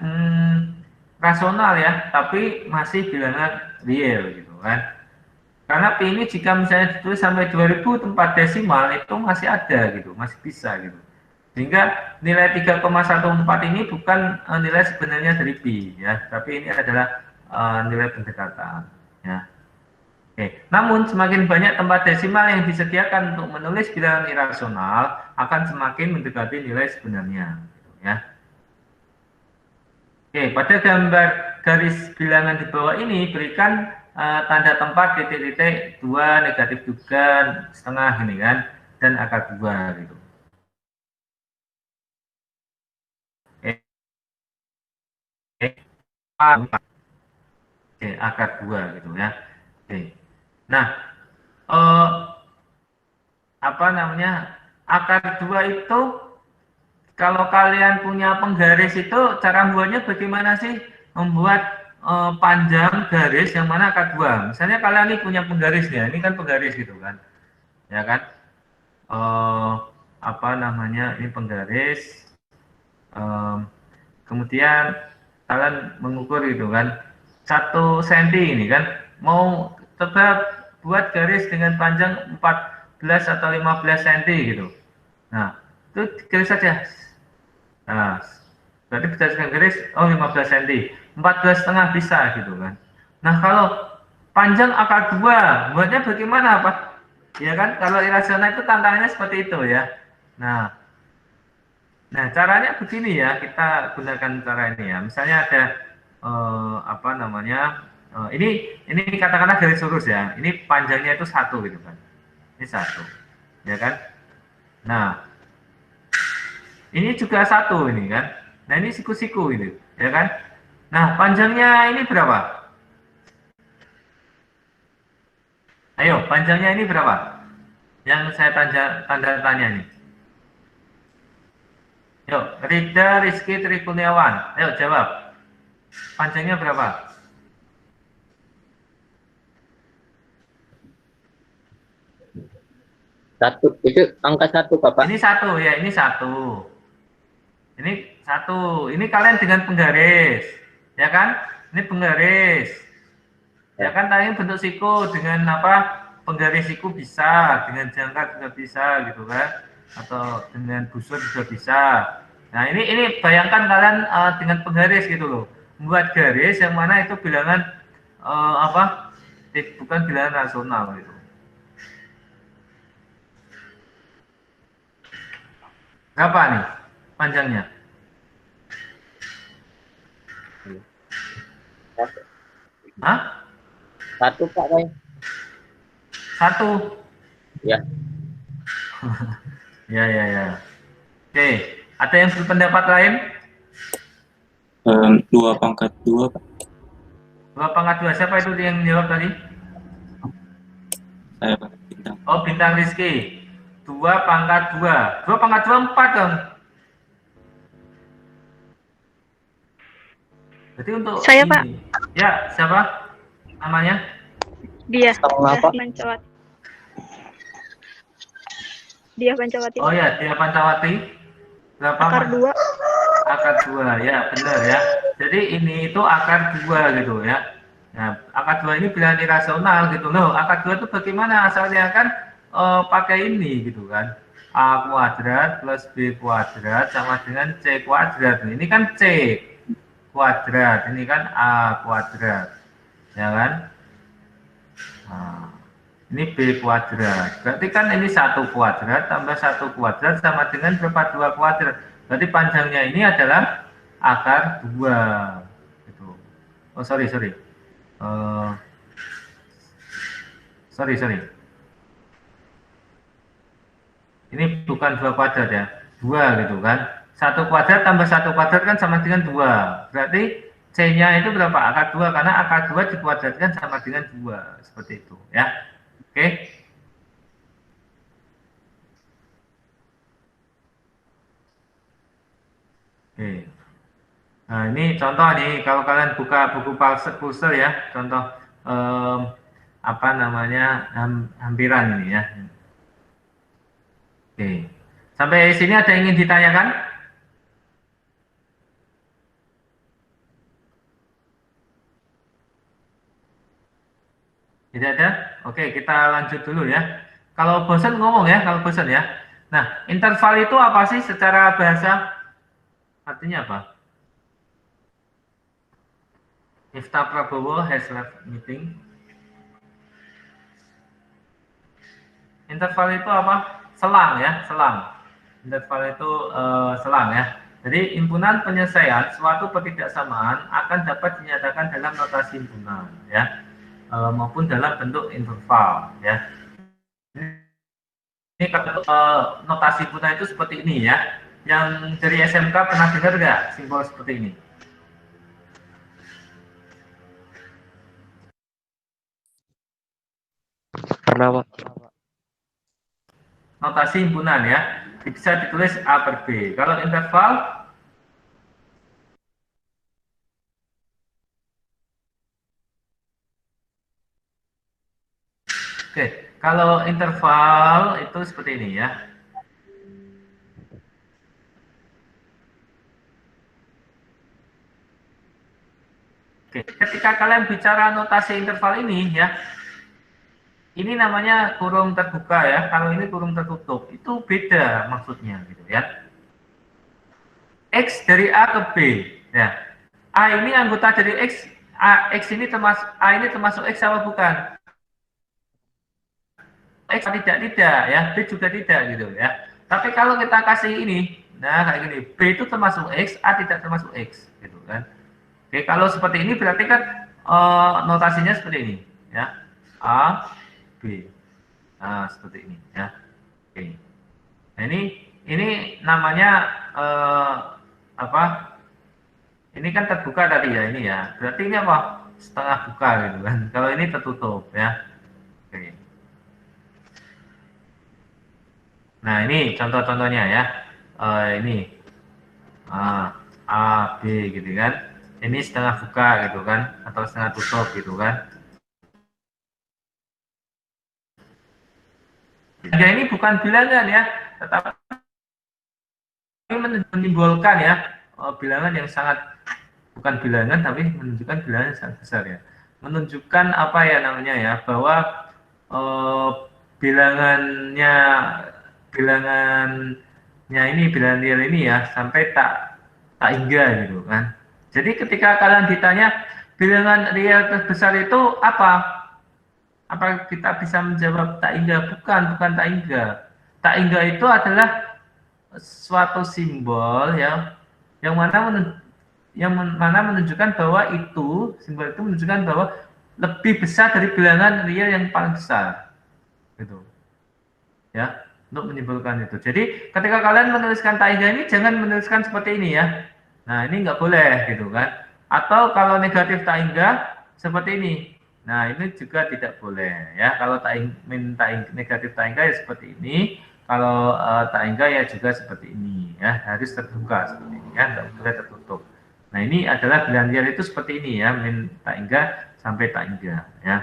rasional ya, tapi masih bilangan real gitu kan. Karena pi ini jika misalnya ditulis sampai 2000 tempat desimal itu masih ada gitu, masih bisa gitu. Sehingga nilai 3,14 ini bukan nilai sebenarnya dari pi ya, tapi ini adalah nilai pendekatan ya. Oke. Namun semakin banyak tempat desimal yang disediakan untuk menulis bilangan irasional akan semakin mendekati nilai sebenarnya gitu, ya. Oke, pada gambar garis bilangan di bawah ini berikan tanda tempat titik-titik 2, negatif 2, setengah ini kan, dan akar 2 gitu. Oke, akar 2 gitu ya. Oke. Nah, apa namanya? Akar 2 itu kalau kalian punya penggaris itu cara membuatnya bagaimana sih? Membuat panjang garis yang mana akar 2. Misalnya kalian ini punya penggarisnya, ini kan penggaris gitu kan. Ya kan? Apa namanya? Ini penggaris. Kemudian kalian mengukur gitu kan, 1 cm ini kan, mau coba buat garis dengan panjang 14 atau 15 cm gitu. Nah, itu garis saja. Nah, berarti berdasarkan garis, oh 15 cm, 14,5 bisa gitu kan. Nah, kalau panjang akar 2, buatnya bagaimana Pak? Ya kan, kalau irasional itu tantangannya seperti itu ya. Nah, Nah, caranya begini ya, kita gunakan cara ini ya. Misalnya ada apa namanya? Ini katakanlah garis lurus ya. Ini panjangnya itu 1 gitu kan. Ini 1, ya kan? Nah, ini juga 1 ini kan. Nah, ini siku-siku ini, ya kan? Nah, panjangnya ini berapa? Ayo, panjangnya ini berapa? Yang saya tanda tanya nih. Yuk, Rida Rizky Tri Kurniawan. Ayo jawab. Panjangnya berapa? Satu, itu angka satu, Bapak. Ini 1 ya, ini 1. Ini 1. Ini kalian dengan penggaris. Ya kan? Ini penggaris. Ya kan tadi bentuk siku dengan apa? Penggaris siku bisa, dengan jangkar juga bisa gitu kan. Atau dengan busur juga bisa. Nah, ini bayangkan kalian dengan penggaris gitu loh. Membuat garis yang mana itu bilangan apa? Bukan bilangan rasional gitu. Berapa nih panjangnya? Hah? Satu, Pak. Roy. 1. Ya. Ya, ya, ya. Oke, ada yang berpendapat lain? 2/2, Pak. 2/2. Siapa itu yang jawab tadi? Saya, Pak. Bintang. Oh, Bintang Rizky. 2/2. 2/2 4 dong. Jadi untuk Saya, ini. Pak. Ya, siapa namanya? Dia. Setengah, Pak. Pancawati. Dia Pancawati. Oh ya, Dia Pancawati. Berapa? Akar 2. Akar 2, ya benar ya. Jadi ini itu akar 2 gitu ya. Nah, akar 2 ini bilangan irasional gitu loh. Akar 2 itu bagaimana asalnya kan pakai ini gitu kan. A kuadrat plus B kuadrat sama dengan C kuadrat. Ini kan C kuadrat, ini kan A kuadrat. Ya kan? Nah, ini B kuadrat. Berarti kan ini 1 kuadrat tambah 1 kuadrat sama dengan berapa? 2 kuadrat. Berarti panjangnya ini adalah akar 2. Gitu. Oh, sorry. Sorry. Ini bukan 2 kuadrat ya. 2 gitu kan. 1 kuadrat tambah 1 kuadrat kan sama dengan 2. Berarti C-nya itu berapa? Akar 2. Karena akar 2 dikuadratkan sama dengan 2. Seperti itu ya. Oke. Oke. Nah, ini contoh nih, kalau kalian buka buku puzzle ya, contoh apa namanya hampiran ini ya. Oke. Sampai sini ada yang ingin ditanyakan? Tidak ada? Oke, kita lanjut dulu ya. Kalau bosan ngomong ya, kalau bosan ya. Nah, interval itu apa sih secara bahasa? Artinya apa? Ifta Prabowo has left meeting. Interval itu apa? Selang ya, selang. Interval itu selang ya. Jadi himpunan penyelesaian suatu ketidaksamaan akan dapat dinyatakan dalam notasi himpunan ya, maupun dalam bentuk interval ya. Ini notasi himpunan itu seperti ini ya. Yang dari SMK pernah dengar nggak simbol seperti ini? Pernah, Pak. Notasi himpunan ya, bisa ditulis A per B. Kalau interval, oke, kalau interval itu seperti ini ya. Oke, ketika kalian bicara notasi interval ini ya, ini namanya kurung terbuka ya. Kalau ini kurung tertutup, itu beda maksudnya gitu ya. X dari A ke B ya. A ini anggota dari X. X ini termasuk A ini termasuk X apa bukan? X tidak ya, B juga tidak gitu ya. Tapi kalau kita kasih ini, nah kayak gini, B itu termasuk X, A tidak termasuk X, gitu kan. Oke, kalau seperti ini berarti kan notasinya seperti ini, ya. A, B. Nah, seperti ini, ya. Oke. Nah, ini namanya apa? Ini kan terbuka tadi ya, ini ya. Berarti ini apa? Setengah buka gitu kan. Kalau ini tertutup, ya. Oke. Nah, ini contoh-contohnya ya. Ini A, B gitu kan. Ini setengah buka gitu kan, atau setengah tutup gitu kan. Ya ini bukan bilangan ya, tetapi menimbulkan ya bilangan yang sangat, bukan bilangan tapi menunjukkan bilangan yang sangat besar ya. Menunjukkan apa ya namanya ya, bahwa eh, bilangannya bilangannya ini bilangan real ini ya sampai tak hingga gitu kan. Jadi ketika kalian ditanya bilangan real terbesar itu apa? Apa kita bisa menjawab tak hingga? Bukan tak hingga. Tak hingga itu adalah suatu simbol ya yang mana menunjukkan bahwa itu simbol itu menunjukkan bahwa lebih besar dari bilangan real yang paling besar gitu ya, untuk menyimpulkan itu. Jadi ketika kalian menuliskan tak hingga ini jangan menuliskan seperti ini ya. Nah ini nggak boleh gitu kan. Atau kalau negatif tak hingga seperti ini. Nah ini juga tidak boleh ya. Kalau negatif tak hingga ya seperti ini. Kalau tak hingga ya juga seperti ini ya. Harus terbuka seperti ini ya. Nggak boleh tertutup. Nah ini adalah bilangan real itu seperti ini ya. Min tak hingga sampai tak hingga ya.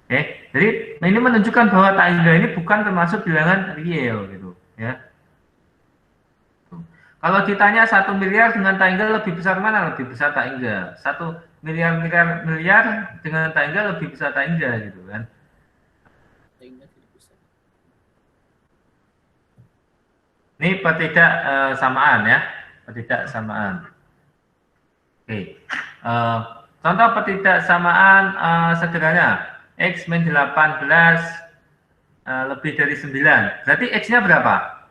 Oke, jadi ini menunjukkan bahwa tak hingga ini bukan termasuk bilangan real gitu ya. Kalau ditanya 1 miliar dengan tak hingga lebih besar mana? Lebih besar tak hingga. 1 miliar dengan tak hingga lebih besar tak hingga gitu kan. Ini samaan ya, samaan. Oke, contoh samaan sederhana. X min 18 lebih dari 9. Berarti X-nya berapa?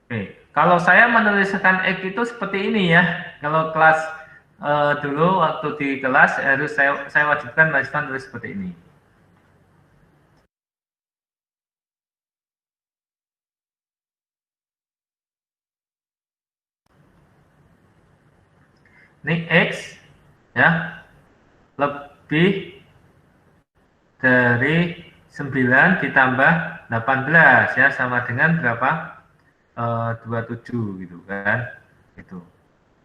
Oke, kalau saya menuliskan X itu seperti ini ya. Kalau kelas dulu waktu di kelas harus saya wajibkan mahasiswa tulis seperti ini. Ini X ya lebih dari 9 ditambah 18 ya sama dengan berapa? 27 gitu kan. Itu.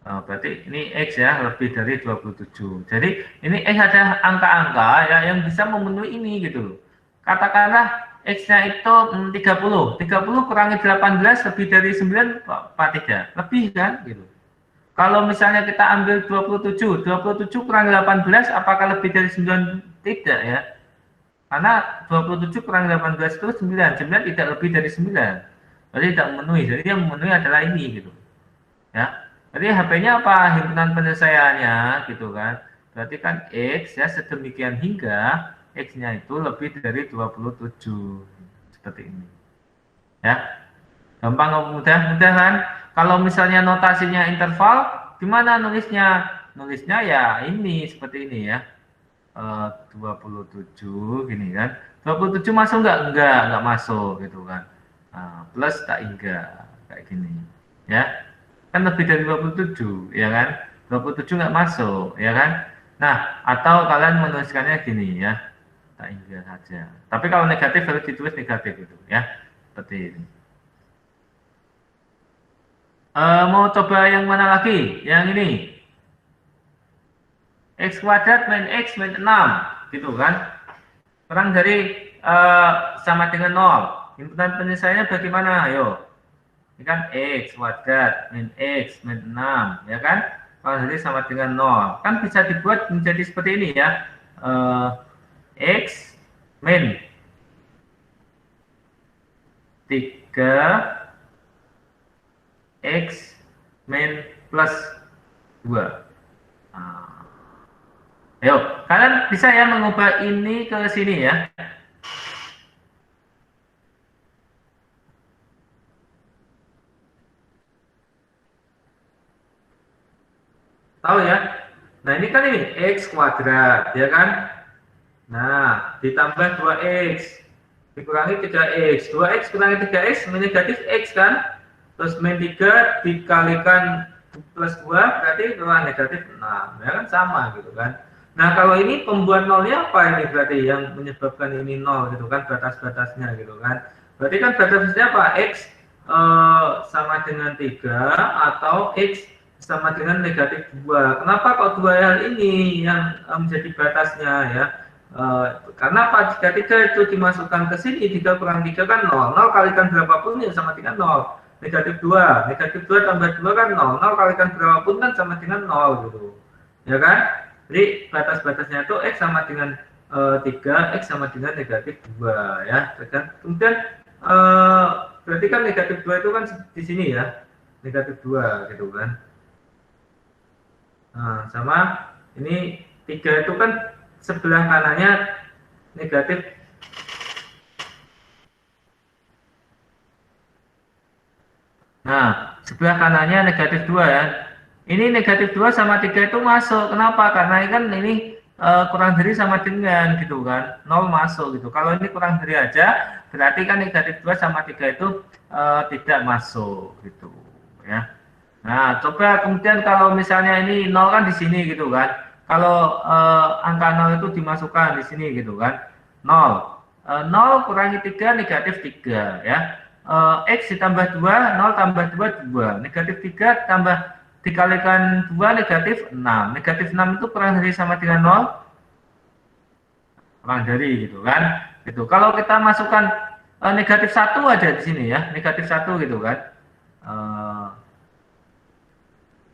Berarti ini X ya lebih dari 27. Jadi ini X ada angka-angka ya yang bisa memenuhi ini gitu. Katakanlah X-nya itu 30. 30 kurangi 18 lebih dari 9 apa tidak? Lebih kan gitu. Kalau misalnya kita ambil 27 kurang 18 apakah lebih dari 9? Tidak ya. Karena 27 kurang 18 itu 9. 9 tidak lebih dari 9. Berarti tidak memenuhi. Jadi yang memenuhi adalah ini gitu. Ya. Jadi HP-nya apa? Himpunan penyelesaiannya gitu kan. Berarti kan X ya sedemikian hingga X-nya itu lebih dari 27. Seperti ini. Ya. Gampang, mudah kan? Kalau misalnya notasinya interval, gimana nulisnya? Nulisnya ya ini, seperti ini ya. 27 gini kan. 27 masuk nggak? Nggak masuk gitu kan. Plus tak hingga, kayak gini. Ya. Kan lebih dari 27, ya kan? 27 nggak masuk, ya kan? Nah, atau kalian menuliskannya gini ya. Tak hingga saja. Tapi kalau negatif harus ditulis negatif itu ya. Seperti ini. Mau coba yang mana lagi? Yang ini. X kuadrat min X min 6. Gitu kan. Kurang dari sama dengan 0. Himpunan penyelesaiannya bagaimana? Ayo. Ini kan X kuadrat min X min 6. Ya kan. Kurang dari sama dengan 0. Kan bisa dibuat menjadi seperti ini ya. X min 3 X min plus 2. Ayo, kalian bisa ya mengubah ini ke sini ya. Tahu ya? Nah, ini kan ini X kuadrat, ya kan? Nah, ditambah 2X, dikurangi 3X. 2X kurangi 3X, negatif X kan? Terus min 3 dikalikan plus 2, berarti keluar negatif 6. Ya kan sama gitu kan? Nah, kalau ini pembuat nolnya apa ini berarti yang menyebabkan ini 0 gitu kan? Batas-batasnya gitu kan? Berarti kan batasnya apa? X sama dengan 3 atau X sama dengan negatif 2. Kenapa kok dua hal ini yang menjadi batasnya ya? Karena apa? Jika 3 itu dimasukkan ke sini, 3 kurang 3 kan 0. 0 kalikan berapapun ya sama dengan 0. Negatif 2. Negatif 2 tambah 2 kan 0. 0 kalikan berapapun kan sama dengan 0 gitu. Ya kan? Jadi batas-batasnya itu X sama dengan 3, X sama dengan negatif 2 ya. Kemudian berarti kan negatif 2 itu kan di sini ya. Negatif 2 gitu kan. Nah, sama ini 3 itu kan sebelah kanannya negatif. Nah, sebelah kanannya negatif 2 ya. Ini negatif 2 sama 3 itu masuk. Kenapa? Karena kan ini kurang dari sama dengan gitu kan. 0 masuk gitu. Kalau ini kurang dari aja, berarti kan negatif 2 sama 3 itu tidak masuk gitu ya. Nah, coba kemudian kalau misalnya ini 0 kan di sini gitu kan. Kalau angka 0 itu dimasukkan di sini gitu kan. 0. 0 kurangi 3 negatif 3 ya. X ditambah 2, 0 tambah 2, 2. Negatif 3 tambah dikalikan 2 negatif 6. Negatif 6 itu kurang dari sama dengan 0. Kurang dari gitu kan. Gitu. Kalau kita masukkan negatif 1 aja di sini ya. Negatif 1 gitu kan.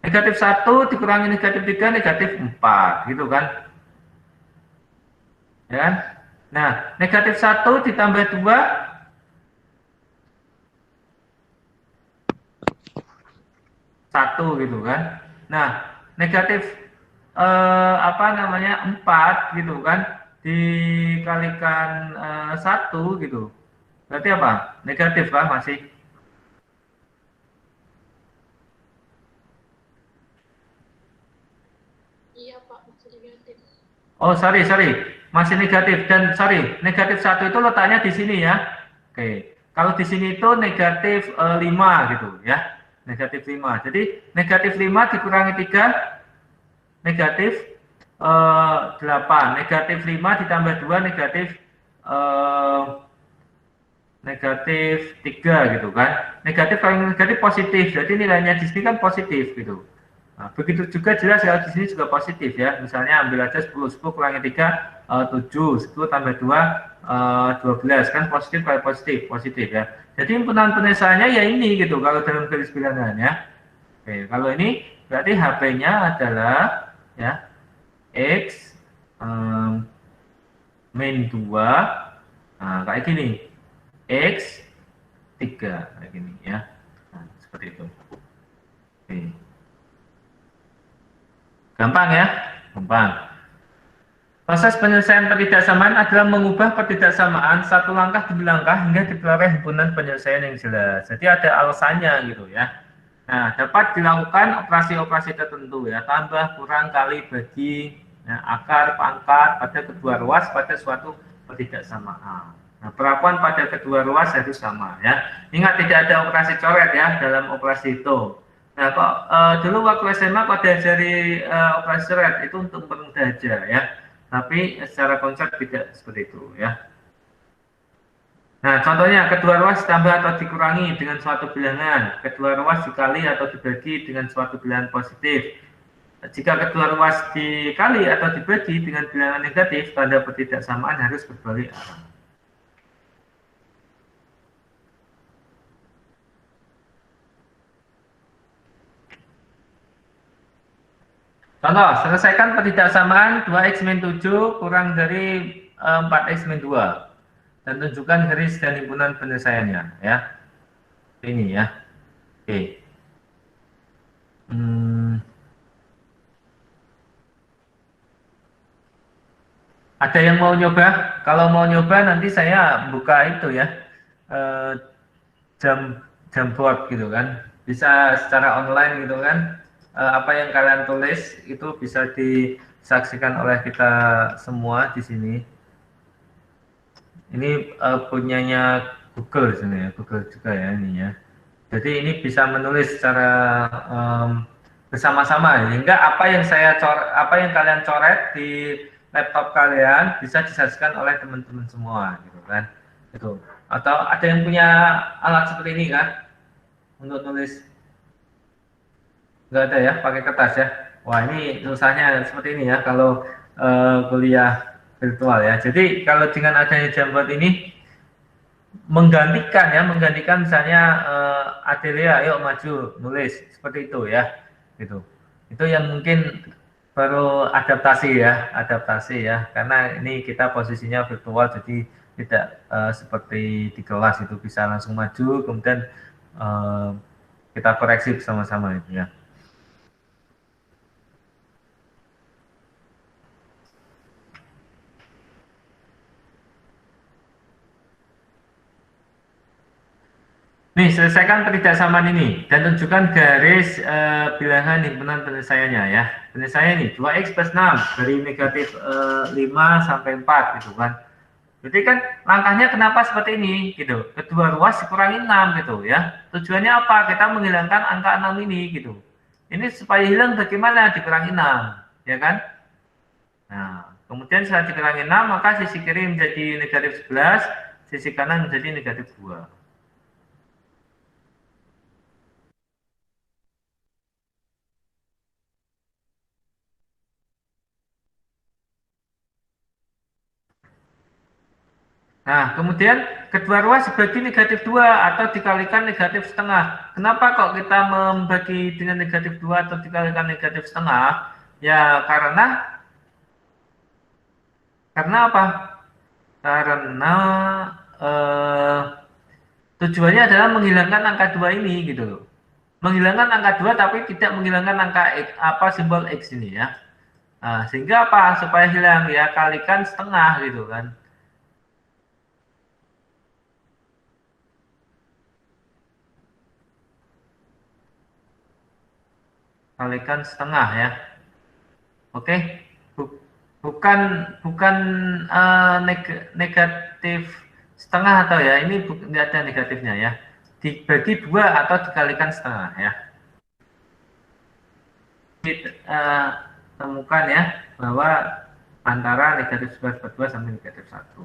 Negatif 1 dikurangi negatif 3, negatif 4, gitu kan. Ya kan? Nah, negatif 1 ditambah 2, 1, gitu kan. Nah, negatif apa namanya 4, gitu kan, dikalikan 1, gitu. Berarti apa? Negatif kan masih. Iya Pak, masih negatif. Oh, sorry, masih negatif. Dan sorry, negatif 1 itu letaknya di sini ya. Oke, kalau di sini itu negatif 5 gitu ya. Negatif 5. Jadi negatif 5 dikurangi 3, negatif 8. Negatif 5 ditambah 2, negatif eh, negatif 3 gitu kan. Negatif kalau negatif positif. Jadi nilainya di sini kan positif gitu. Nah, begitu juga jelas ya di sini juga positif ya. Misalnya ambil aja 10, 10 kurangi 3, 7, 10 tambah 2, 12 kan positif kalau positif, positif ya. Jadi himpunan penyelesaiannya ya ini gitu kalau dalam garis bilangan ya. Oke, kalau ini berarti HP-nya adalah ya X min 2, nah kayak gini. X 3 kayak gini ya. Nah, seperti itu. Oke. Gampang ya? Gampang. Proses penyelesaian pertidaksamaan adalah mengubah pertidaksamaan satu langkah demi langkah hingga diperoleh himpunan penyelesaian yang jelas. Jadi ada alasannya gitu ya. Nah, dapat dilakukan operasi-operasi tertentu ya, tambah, kurang, kali, bagi, ya, akar, pangkat pada kedua ruas pada suatu pertidaksamaan. Nah, perlakuan pada kedua ruas harus sama ya. Ingat tidak ada operasi coret ya dalam operasi itu. Nah, kok dulu waktu SMA kok diajari operasi coret itu untuk mempermudah aja ya. Tapi secara konsep tidak seperti itu ya. Nah, contohnya kedua ruas ditambah atau dikurangi dengan suatu bilangan, kedua ruas dikali atau dibagi dengan suatu bilangan positif. Jika kedua ruas dikali atau dibagi dengan bilangan negatif, tanda pertidaksamaan harus berbalik arah. Contoh, selesaikan pertidaksamaan 2x min 7 kurang dari 4x min 2 dan tunjukkan garis dan himpunan penyelesaiannya ya. Ini ya. Oke. Ada yang mau nyoba? Kalau mau nyoba nanti saya buka itu ya, eh, jam jam board gitu kan. Bisa secara online gitu kan. Apa yang kalian tulis itu bisa disaksikan oleh kita semua di sini. Ini punyanya Google di sini ya, Google juga ya ini ya. Jadi ini bisa menulis secara bersama-sama, sehingga apa yang kalian coret di laptop kalian bisa disaksikan oleh teman-teman semua, gitu kan? Itu. Atau ada yang punya alat seperti ini kan untuk nulis? Nggak ada ya, pakai kertas ya. Wah ini susahnya seperti ini ya kalau kuliah virtual ya. Jadi kalau dengan adanya Jamboard ini menggantikan misalnya Adelia, ayo maju nulis seperti itu ya, gitu. Itu yang mungkin baru adaptasi ya, karena ini kita posisinya virtual, jadi tidak seperti di kelas itu bisa langsung maju, kemudian eh, kita koreksi bersama-sama itu ya. Nih, selesaikan ketidaksamaan ini dan tunjukkan garis bilangan himpunan penyelesaiannya ya. Penyelesaian ini 2x plus 6 dari negatif 5 sampai 4 gitu kan. Jadi kan langkahnya kenapa seperti ini gitu. Kedua ruas dikurangi 6 gitu ya. Tujuannya apa? Kita menghilangkan angka 6 ini gitu. Ini supaya hilang bagaimana? Dikurangi 6, ya kan? Nah, kemudian setelah dikurangi 6 maka sisi kiri menjadi negatif 11, sisi kanan menjadi negatif 2. Nah, kemudian kedua ruas dibagi negatif 2 atau dikalikan negatif setengah. Kenapa kok kita membagi dengan negatif 2 atau dikalikan negatif setengah? Ya, karena apa? Karena eh, tujuannya adalah menghilangkan angka 2 ini gitu loh. Menghilangkan angka 2 tapi tidak menghilangkan angka X, apa simbol X ini ya. Nah, sehingga apa? Supaya hilang ya kalikan setengah gitu kan. Kalikan setengah ya. Oke, bukan bukan negatif setengah atau ya ini tidak ada negatifnya ya. Dibagi 2 atau dikalikan setengah ya. Temukan ya bahwa antara negatif 11/2 sampai negatif 1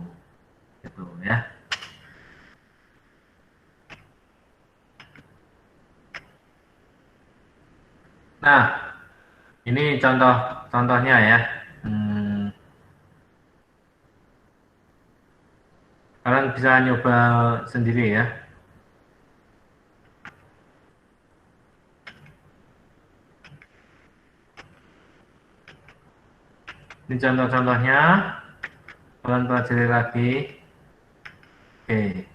gitu ya. Nah, ini contohnya ya. Kalian bisa nyoba sendiri ya. Ini contoh-contohnya. Kalian pelajari lagi. Oke.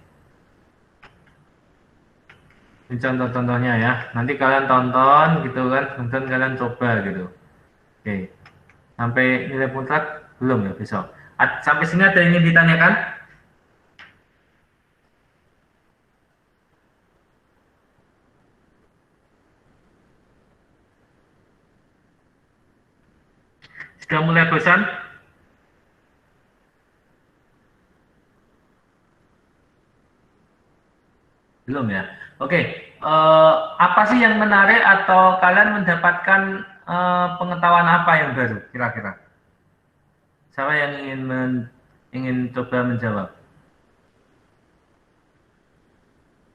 Ini contoh-contohnya ya. Nanti kalian tonton gitu kan, kemudian kalian coba gitu. Oke. Sampai nilai mutlak belum ya besok. Sampai sini ada yang ingin ditanyakan? Sudah mulai bosan? Belum ya. Oke. Apa sih yang menarik atau kalian mendapatkan pengetahuan apa yang baru kira-kira? Siapa yang ingin coba menjawab?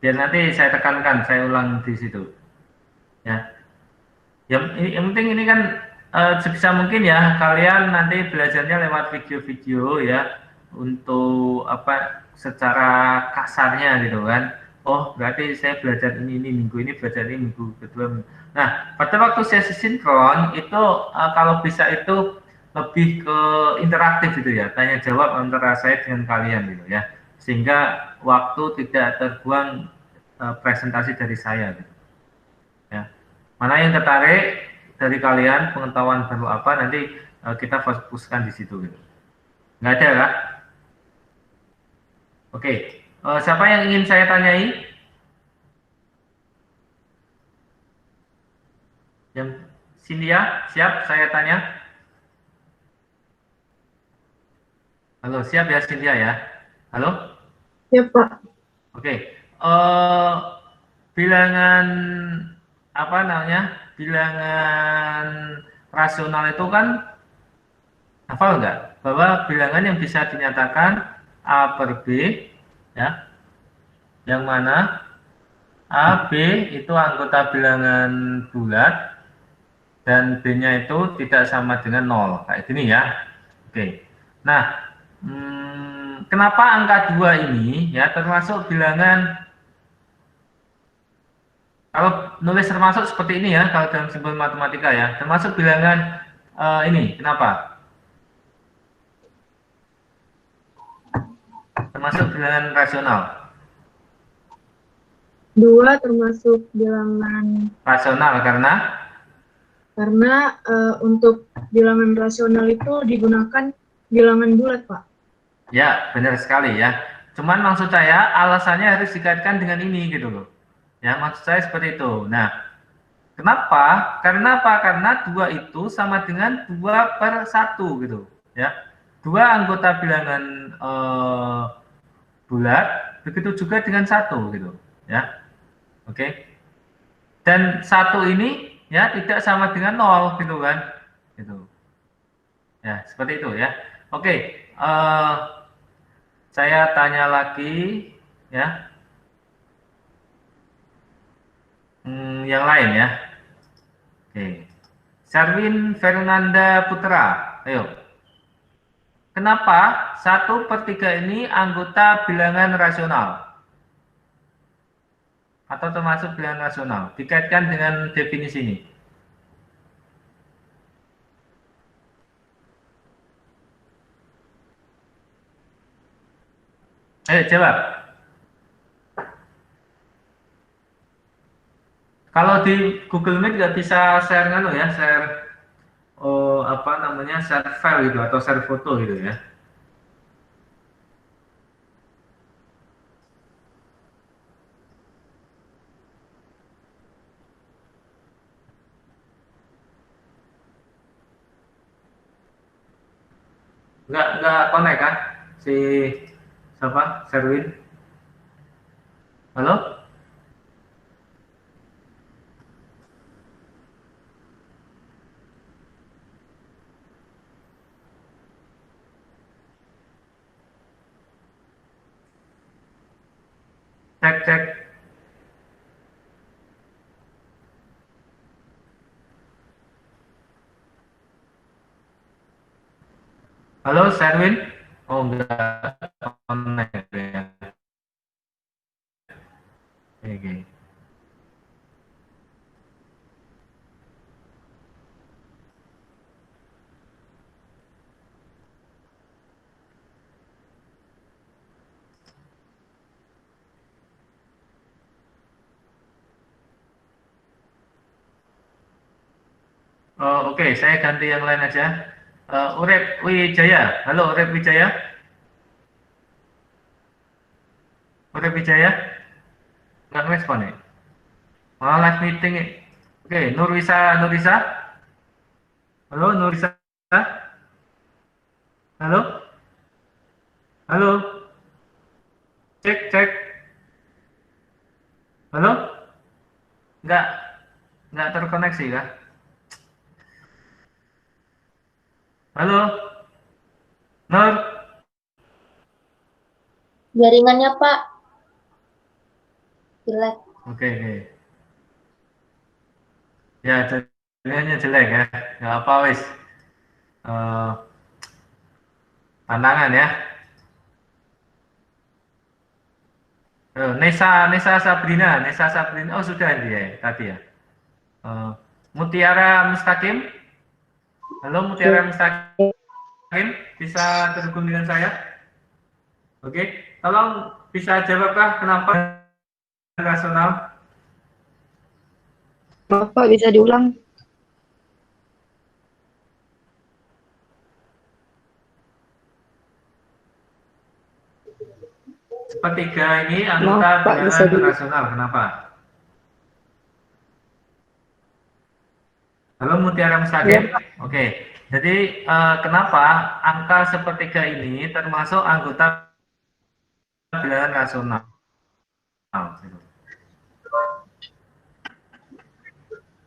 Biar nanti saya tekankan, saya ulang di situ. Ya. Yang penting ini kan sebisa mungkin ya kalian nanti belajarnya lewat video-video ya untuk apa secara kasarnya gitu kan. Oh berarti saya belajar ini minggu ini belajar ini minggu kedua. Nah pada waktu sesi sinkron itu kalau bisa itu lebih ke interaktif gitu ya, tanya jawab antara saya dengan kalian gitu ya, sehingga waktu tidak terbuang presentasi dari saya gitu. Ya. Mana yang tertarik dari kalian pengetahuan baru apa nanti kita fokuskan di situ gitu. Nggak ada kah? Oke. Siapa yang ingin saya tanyai? Yang Cynthia, siap saya tanya? Halo, siap ya Cynthia ya? Halo? Ya, Pak. Oke. Bilangan apa namanya? Bilangan rasional itu kan hafal nggak? Bahwa bilangan yang bisa dinyatakan A per B, ya, yang mana A, B itu anggota bilangan bulat dan B-nya itu tidak sama dengan 0 kayak gini ya. Oke. Nah, kenapa angka 2 ini ya termasuk bilangan, kalau nulis termasuk seperti ini ya, kalau dalam simbol matematika ya, termasuk bilangan ini, kenapa? Termasuk bilangan rasional. 2 termasuk bilangan Rasional karena untuk bilangan rasional itu digunakan bilangan bulat, Pak. ya benar sekali ya. Cuman maksud saya alasannya harus dikaitkan dengan ini gitu loh. Ya maksud saya seperti itu. Nah, kenapa? Karena apa? Karena 2 itu sama dengan 2/1 gitu ya. 2 anggota bilangan bulat, begitu juga dengan 1 gitu ya. Oke. Dan 1 ini ya tidak sama dengan 0 gitu kan. Gitu. Ya, seperti itu ya. Oke, saya tanya lagi ya. Yang lain ya. Oke. Sharwin Fernanda Putra. Ayo. Kenapa 1/3 ini anggota bilangan rasional? Atau termasuk bilangan rasional? Dikaitkan dengan definisi ini. Ayo jawab. Kalau di Google Meet nggak bisa share ya, share apa namanya, share file gitu atau share foto gitu ya. Nggak connect kan si siapa, Sherwin? Halo? Cek cek. Halo Sherwin? Oh enggak connect ya. Oke. Oh, oke, saya ganti yang lain aja. Urep Wijaya. Halo Urep Wijaya. Urep Wijaya. Nggak respon ya? Oh, live meeting. Oke, Nurisa. Halo Nurisa. Halo? Halo? Cek cek. Halo? Nggak nggak terkoneksi kah? Halo? Nur? Jaringannya Pak jelek. Oke, oke. Ya, jaringannya jelek ya. Nggak apa wis. Eh, tantangan ya. Nesa Sabrina. Oh sudah dia ya, tadi ya. Eh, Mutiara Mustaqim. Halo Mutiara Mustaqim, bisa terhubung dengan saya? Oke, tolong bisa jawabkah kenapa rasional? Bapak bisa diulang? sepertiga ini anggota Pak, bisa bilangan di- rasional. Kenapa? Halo Mutiara Mustaqim. Oke. Jadi kenapa angka sepertiga ini termasuk anggota bilangan rasional?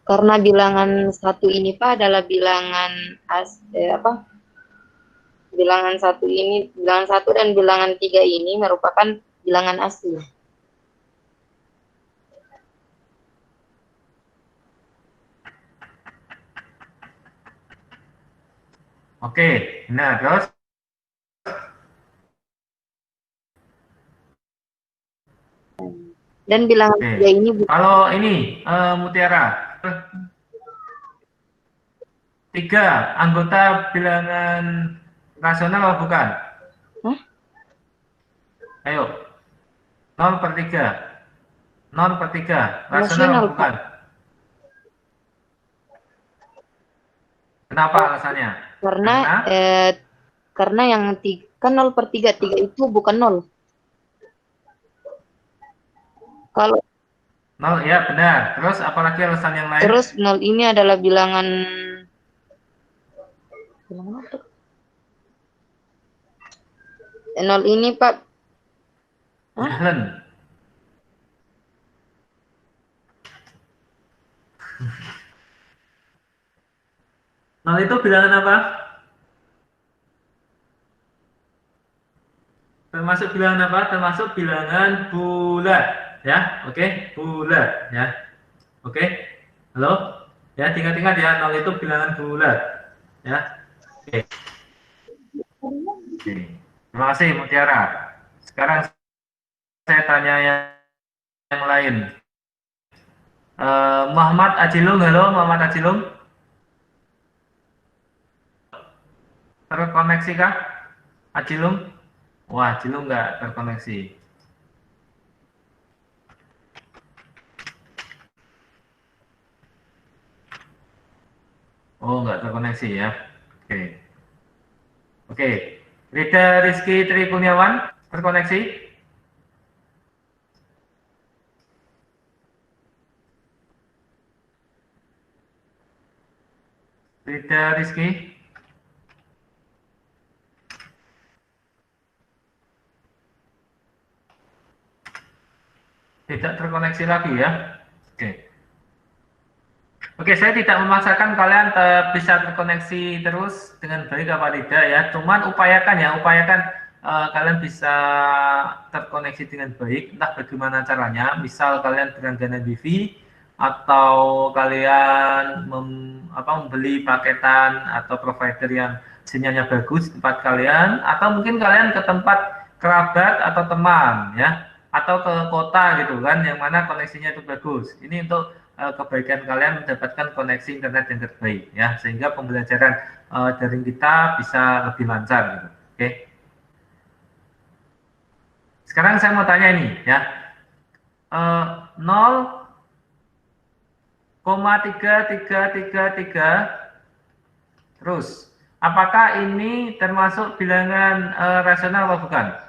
Karena bilangan satu ini Pak adalah bilangan bilangan satu ini, bilangan satu dan bilangan tiga ini merupakan bilangan asli. Oke. Nah, terus Dan bilangan oke. tiga ini Kalau ini Mutiara, tiga anggota bilangan rasional atau bukan? Hah? Ayo, 0/3. 0/3. Rasional Rasional, atau bukan? Kenapa alasannya? karena yang kan 0/3 itu bukan 0. Kalau 0 ya benar. Terus apalagi alasan yang lain? terus 0 ini adalah bilangan apa? 0 ini Pak. Hah? Jahlen. Nol itu bilangan apa? Termasuk bilangan apa? Termasuk bilangan bulat, ya. Oke, bulat, ya. Oke, halo, ya. Ingat-ingat ya, nol itu bilangan bulat, ya. Oke. Oke. Terima kasih, Mutiara. Sekarang saya tanya yang lain. Muhammad Ajilung, halo, Muhammad Ajilung. Terkoneksi kah? Ajilung? Wah, Ajilung nggak terkoneksi. Oh, nggak terkoneksi ya. Oke. Oke. Rida Rizky Tri Kurniawan, terkoneksi? Rida Rizky? Tidak terkoneksi lagi ya. Oke. Oke, saya tidak memaksakan kalian bisa terkoneksi terus dengan baik apa tidak ya. Cuman upayakan ya, kalian bisa terkoneksi dengan baik. Entah bagaimana caranya. Misal kalian berlangganan WiFi atau kalian membeli paketan atau provider yang sinyalnya bagus di tempat kalian, atau mungkin kalian ke tempat kerabat atau teman ya, atau ke kota gitu kan, yang mana koneksinya itu bagus. Ini untuk kebaikan kalian mendapatkan koneksi internet yang terbaik ya, sehingga pembelajaran daring kita bisa lebih lancar gitu. Oke. Sekarang saya mau tanya ini ya. 0,3333 terus. Apakah ini termasuk bilangan rasional atau bukan?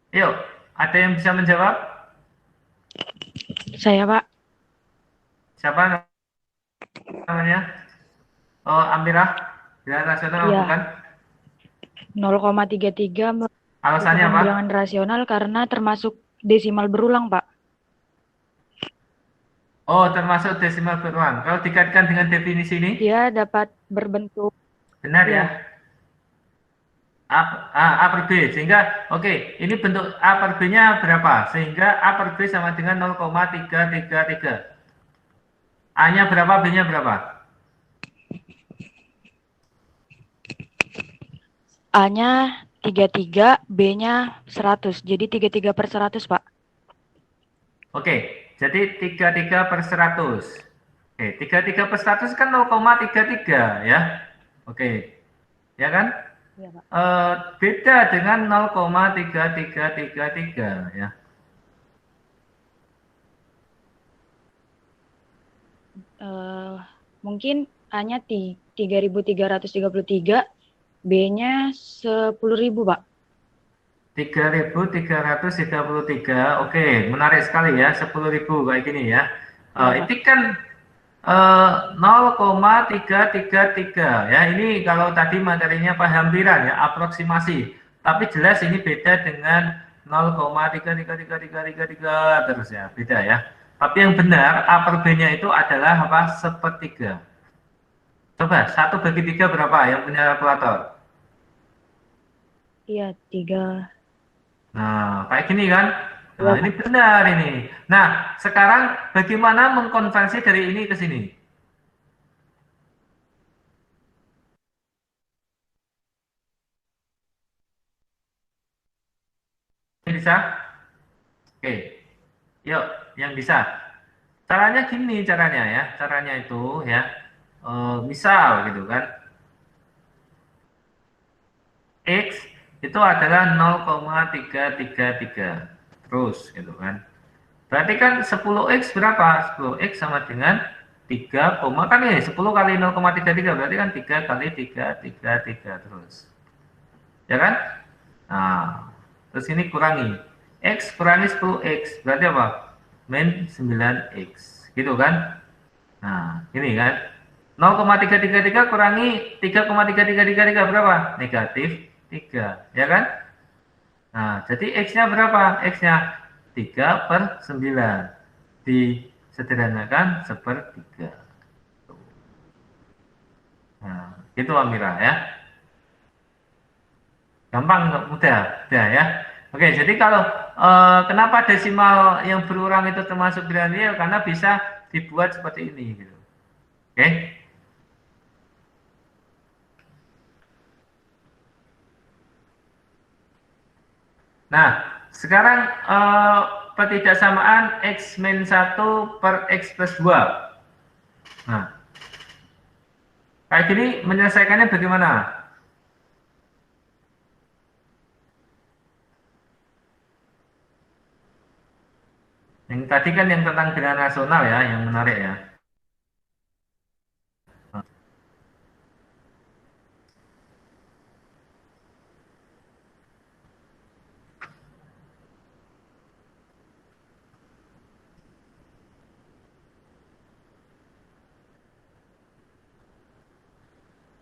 Yuk, ada yang bisa menjawab? Saya, Pak. Siapa namanya? Oh, Amirah. Bilangan rasional Iya. bukan? 0,33 Alasannya merupakan apa? bilangan rasional karena termasuk desimal berulang, Pak. Oh, termasuk desimal berulang. Kalau dikaitkan dengan definisi ini, Dia dapat berbentuk benar ya? ya. A per B. Sehingga, oke, ini bentuk A per B-nya berapa? Sehingga A per B sama dengan 0,333. A-nya berapa, B-nya berapa? A-nya 33, B-nya 100. Jadi 33/100, Pak. Oke, jadi 33/100. Oke, 33/100 kan 0,33 ya. Oke, ya kan? Iya, Pak. Beda dengan 0,3333 ya. mungkin A-nya 3.333, B-nya 10.000, Pak. 3.333. Oke, menarik sekali ya, 10.000 kayak gini ya. Iya, Pak. Ini kan 0,333 ya. Ini kalau tadi materinya pahamiran ya, aproksimasi. Tapi jelas ini beda dengan 0,33333 terus ya, beda ya. Tapi yang benar A per B-nya itu adalah apa? Sepertiga. Coba 1 bagi 3 berapa yang punya kalkulator? Iya, 3. Nah, kayak gini kan? Nah, Iya, ini benar ini. Nah, sekarang bagaimana mengkonversi dari ini ke sini? Ini bisa? Oke, yuk, yang bisa. Caranya gini caranya ya. Caranya itu ya, misal gitu kan. X itu adalah 0,333. Terus gitu kan. Berarti kan 10X berapa? 10X sama dengan 3, kan ini 10 kali 0,33 berarti kan 3 kali 3 terus. Ya kan? Nah, terus ini kurangi. X kurangi 10X berarti apa? Min 9X. Gitu kan? Nah, ini kan. 0,333 kurangi 3,3333 berapa? Negatif 3. Ya kan? Nah, jadi X-nya berapa? X-nya 3/9. Disederhanakan sepertiga. Nah, itu Amira ya. Gampang, mudah ya. Oke, jadi kalau kenapa desimal yang berulang itu termasuk bilangan real? Karena bisa dibuat seperti ini gitu. Oke. Nah, sekarang pertidaksamaan X min 1 per X plus 2. Nah, kayak gini menyelesaikannya bagaimana? Yang tadi kan yang tentang bilangan rasional ya, yang menarik ya.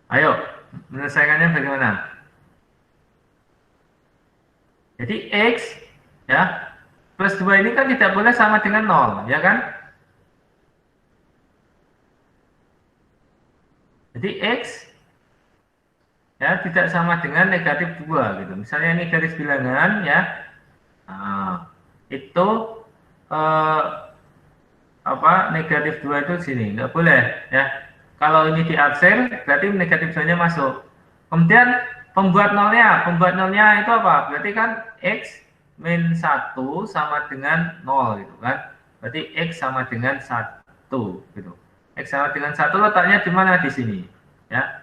Ayo, menyelesaikannya bagaimana? Jadi X ya plus 2 ini kan tidak boleh sama dengan 0, ya kan? Jadi X ya tidak sama dengan negatif 2 gitu. Misalnya ini garis bilangan ya. Nah, itu eh, apa negatif 2 itu sini, nggak boleh ya. Kalau ini diarsir berarti negatif 2-nya masuk. Kemudian pembuat nolnya itu apa? Berarti kan X min 1 sama dengan 0 gitu kan. Berarti X sama dengan 1 gitu. X sama dengan 1 letaknya di mana? Di sini ya.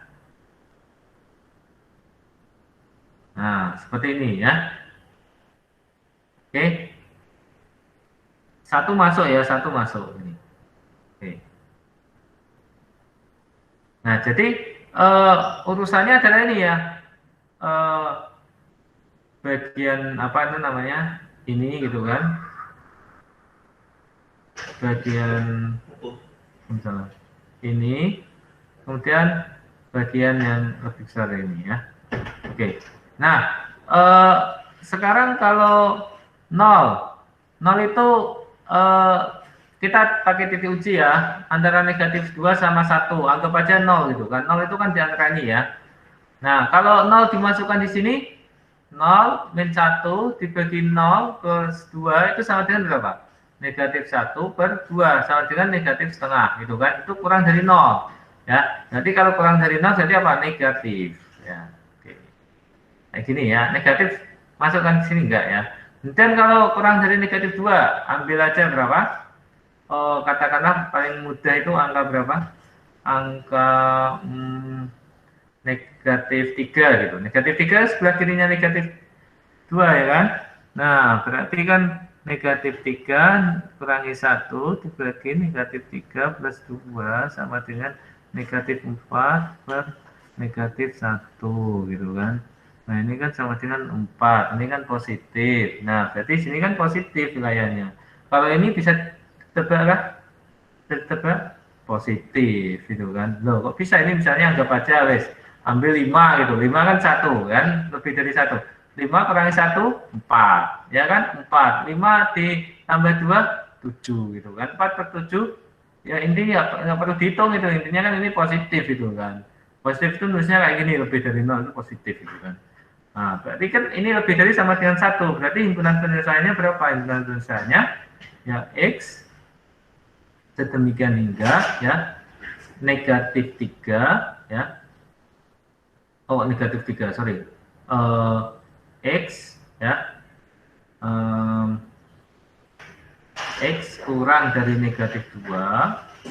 Nah, seperti ini ya. Oke. 1 masuk ya, 1 masuk ini. Oke. Nah, jadi urusannya adalah ini ya. Bagian apa itu namanya? Ini gitu kan. Bagian misalnya ini, kemudian bagian yang lebih besar ini ya. Oke. Nah, sekarang kalau 0 itu kita pakai titik uji ya, antara negatif 2 sama 1, anggap aja 0 gitu kan. 0 itu kan di antara ini ya. Nah, kalau 0 dimasukkan di sini, 0 min 1 dibagi 0 plus 2 itu sama dengan berapa? Negatif 1 per 2 sama dengan negatif setengah gitu kan. Itu kurang dari 0 ya. Nanti kalau kurang dari 0 jadi apa? Negatif ya. Oke. Kayak gini ya. Negatif masukkan di sini enggak ya. Dan kalau kurang dari negatif 2 ambil aja berapa? Katakanlah paling mudah itu angka berapa? Angka negatif 3 gitu. Negatif 3 sebelah kirinya negatif 2 ya kan. Nah berarti kan negatif 3 kurangi 1 dibagi negatif 3 plus 2 sama dengan negatif 4 per negatif 1 gitu kan. Nah ini kan sama dengan 4, ini kan positif. Nah berarti sini kan positif wilayahnya. Kalau ini bisa tebak kah? Tebak positif gitu kan. Loh kok bisa, ini misalnya anggap aja wes ambil 5 gitu. 5 kan 1 kan, lebih dari 1. 5 kurangi 1 4 ya kan, 4. 5 ditambah 2 7 gitu kan. 4 per 7 ya intinya nggak perlu dihitung itu, intinya kan ini positif itu kan. Positif itu nulisnya kayak gini, lebih dari 0 itu positif gitu kan. Nah berarti kan ini lebih dari sama dengan 1, berarti himpunan penyelesaiannya berapa? Himpunan penyelesaiannya ya X sedemikian hingga ya negatif 3 ya, oh negatif 3 sorry, X ya, X kurang dari negatif 2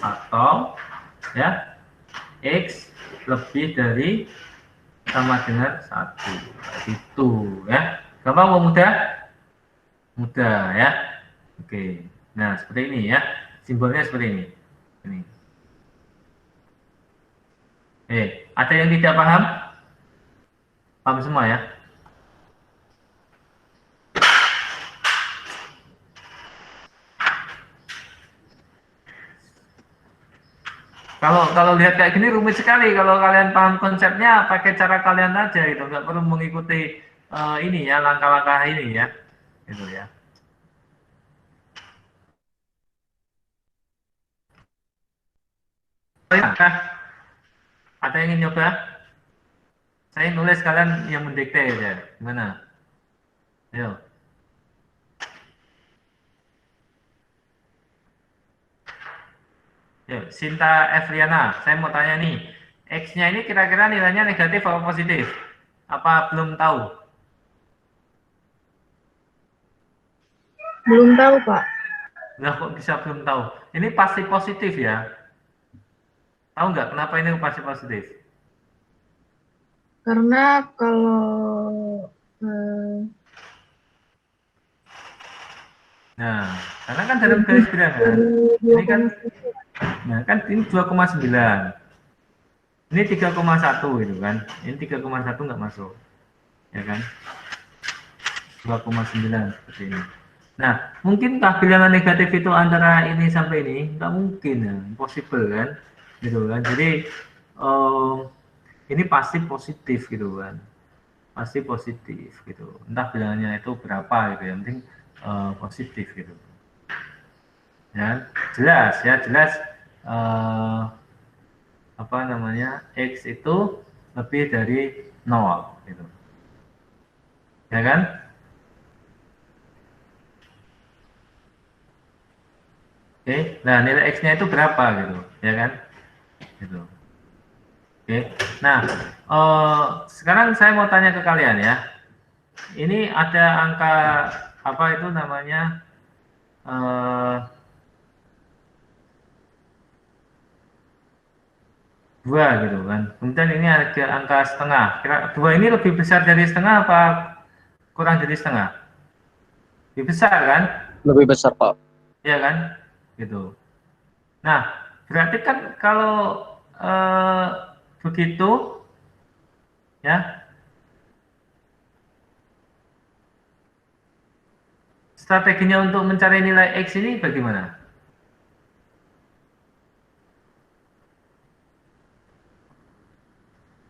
atau ya X lebih dari sama dengan 1 itu ya. Gampang mau mudah? Mudah ya. Oke, nah seperti ini ya, simbolnya seperti ini. Ada yang tidak paham? Paham semua ya? Kalau lihat kayak gini rumit sekali. Kalau kalian paham konsepnya, pakai cara kalian aja gitu, nggak perlu mengikuti ini ya, langkah-langkah ini ya, gitu ya. Ada yang ingin nyoba? Saya nulis, kalian yang mendikte ya. Gimana? Ayo. Yuk, Sinta Efriana, saya mau tanya nih, X-nya ini kira-kira nilainya negatif atau positif? Apa belum tahu? Belum tahu, Pak. Nah, kok bisa belum tahu? Ini pasti positif ya? Tahu nggak kenapa ini pasti positif? Karena kalau Nah, karena kan dalam garis bilangan, ini kan, nah kan ini 2,9. Ini 3,1 gitu kan. Ini 3,1 nggak masuk. Ya kan? 2,9 seperti ini. Nah, mungkinkah bilangan negatif itu antara ini sampai ini? Nggak mungkin ya, impossible kan? Gitu kan. Jadi ini pasti positif gitu kan. Pasti positif gitu. Entah bilangannya itu berapa gitu ya. Yang penting positif gitu. Ya, jelas ya, jelas apa namanya, X itu lebih dari 0 gitu. Ya kan? Oke, nah nilai X-nya itu berapa gitu, ya kan? Gitu. Oke, nah sekarang saya mau tanya ke kalian ya. Ini ada angka apa itu namanya? 2 gitu kan. Kemudian ini ada angka setengah. Kira 2 ini lebih besar dari setengah apa kurang dari setengah? Lebih besar kan? Lebih besar, Pak. Ya kan? Gitu. Nah, berarti kan kalau begitu ya, strateginya untuk mencari nilai X ini bagaimana?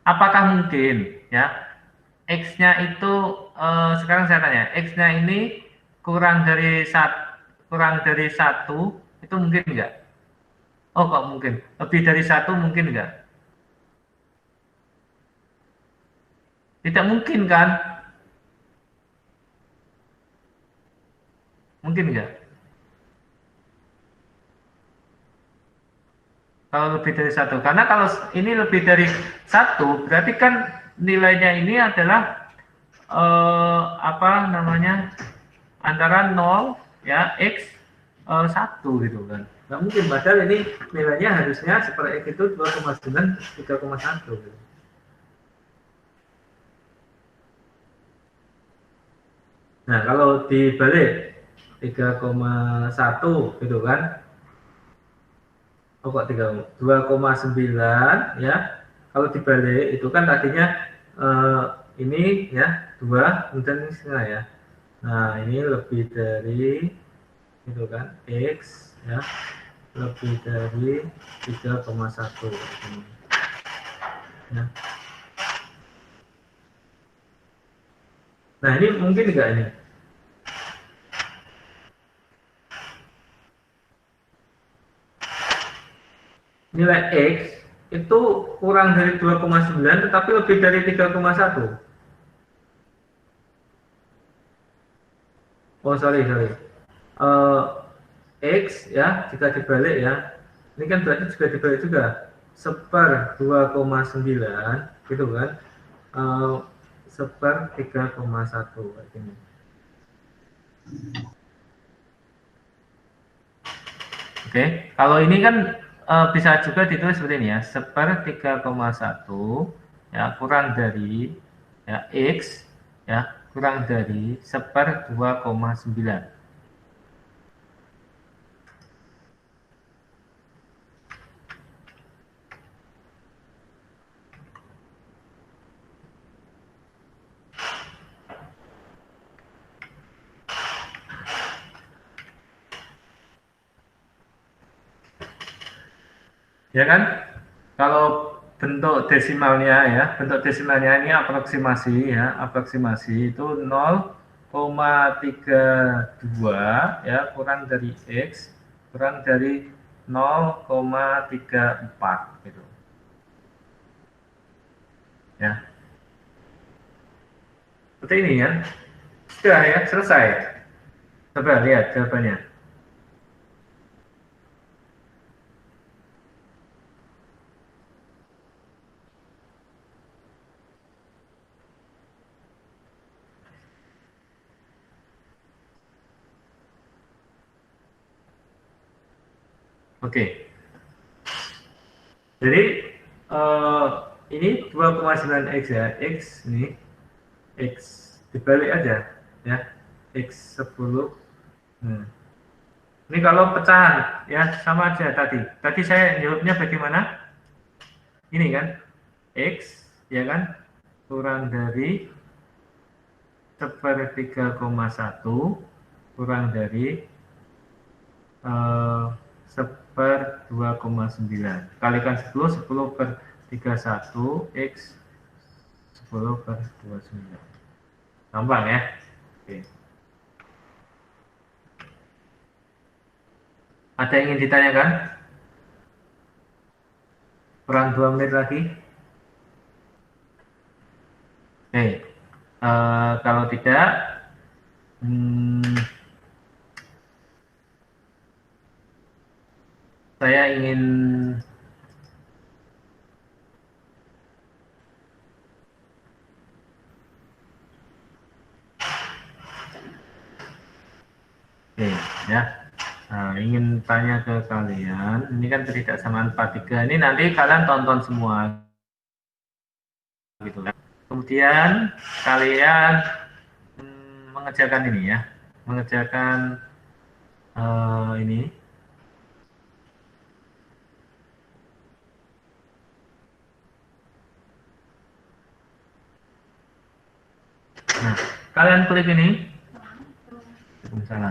Apakah mungkin ya X-nya itu sekarang saya tanya, X-nya ini kurang dari satu itu mungkin enggak? Oh kok mungkin? Lebih dari satu mungkin enggak? Tidak mungkin kan? Mungkin enggak? Kalau lebih dari satu, karena kalau ini lebih dari satu, berarti kan nilainya ini adalah apa namanya, antara 0 ya X 1 gitu kan. Nggak mungkin, padahal ini nilainya harusnya seperti X itu 2,9 3,1 gitu. Nah kalau dibalik 3,1 gitu kan. Oh kok 2,9 ya. Kalau dibalik itu kan tadinya ini ya 2 kemudian ini setengah ya. Nah, ini lebih dari itu kan X ya, lebih dari 3,1 ini. Ya. Nah, ini mungkin enggak ini? Nilai X itu kurang dari 2,9 tetapi lebih dari 3,1. Oh, sorry. X ya, jika dibalik ya, ini kan berarti juga dibalik juga. Seper 2,9 gitu kan. Seper 3,1 kayak gini. Oke, kalau ini kan bisa juga ditulis seperti ini ya, seper 3,1 ya kurang dari ya X ya kurang dari seper 2,9. Ya kan? Kalau bentuk desimalnya ya, bentuk desimalnya ini aproksimasi ya, aproksimasi itu 0,32 ya kurang dari X kurang dari 0,34 gitu. Ya. Seperti ini ya. Sudah ya, selesai. Coba lihat jawabannya. Oke. Jadi ini 2,9 X ya. X ini X dibalik aja ya. X 10. Ini kalau pecahan ya sama aja tadi. Tadi saya jawabnya bagaimana? Ini kan X ya kan kurang dari seper 3,1 kurang dari seper 2,9 kalikan 10 per 31 X 10 per 29. Gampang ya. Oke. Ada yang ingin ditanyakan? Kurang 2 menit lagi. Oke. Kalau tidak, saya ingin ya. Nah, ingin tanya ke kalian, ini kan ketidaksamaan 43. Ini nanti kalian tonton semua, gitu kan. Kemudian kalian mengerjakan ini ya, mengerjakan ini. Nah, kalian klik ini. Misalnya.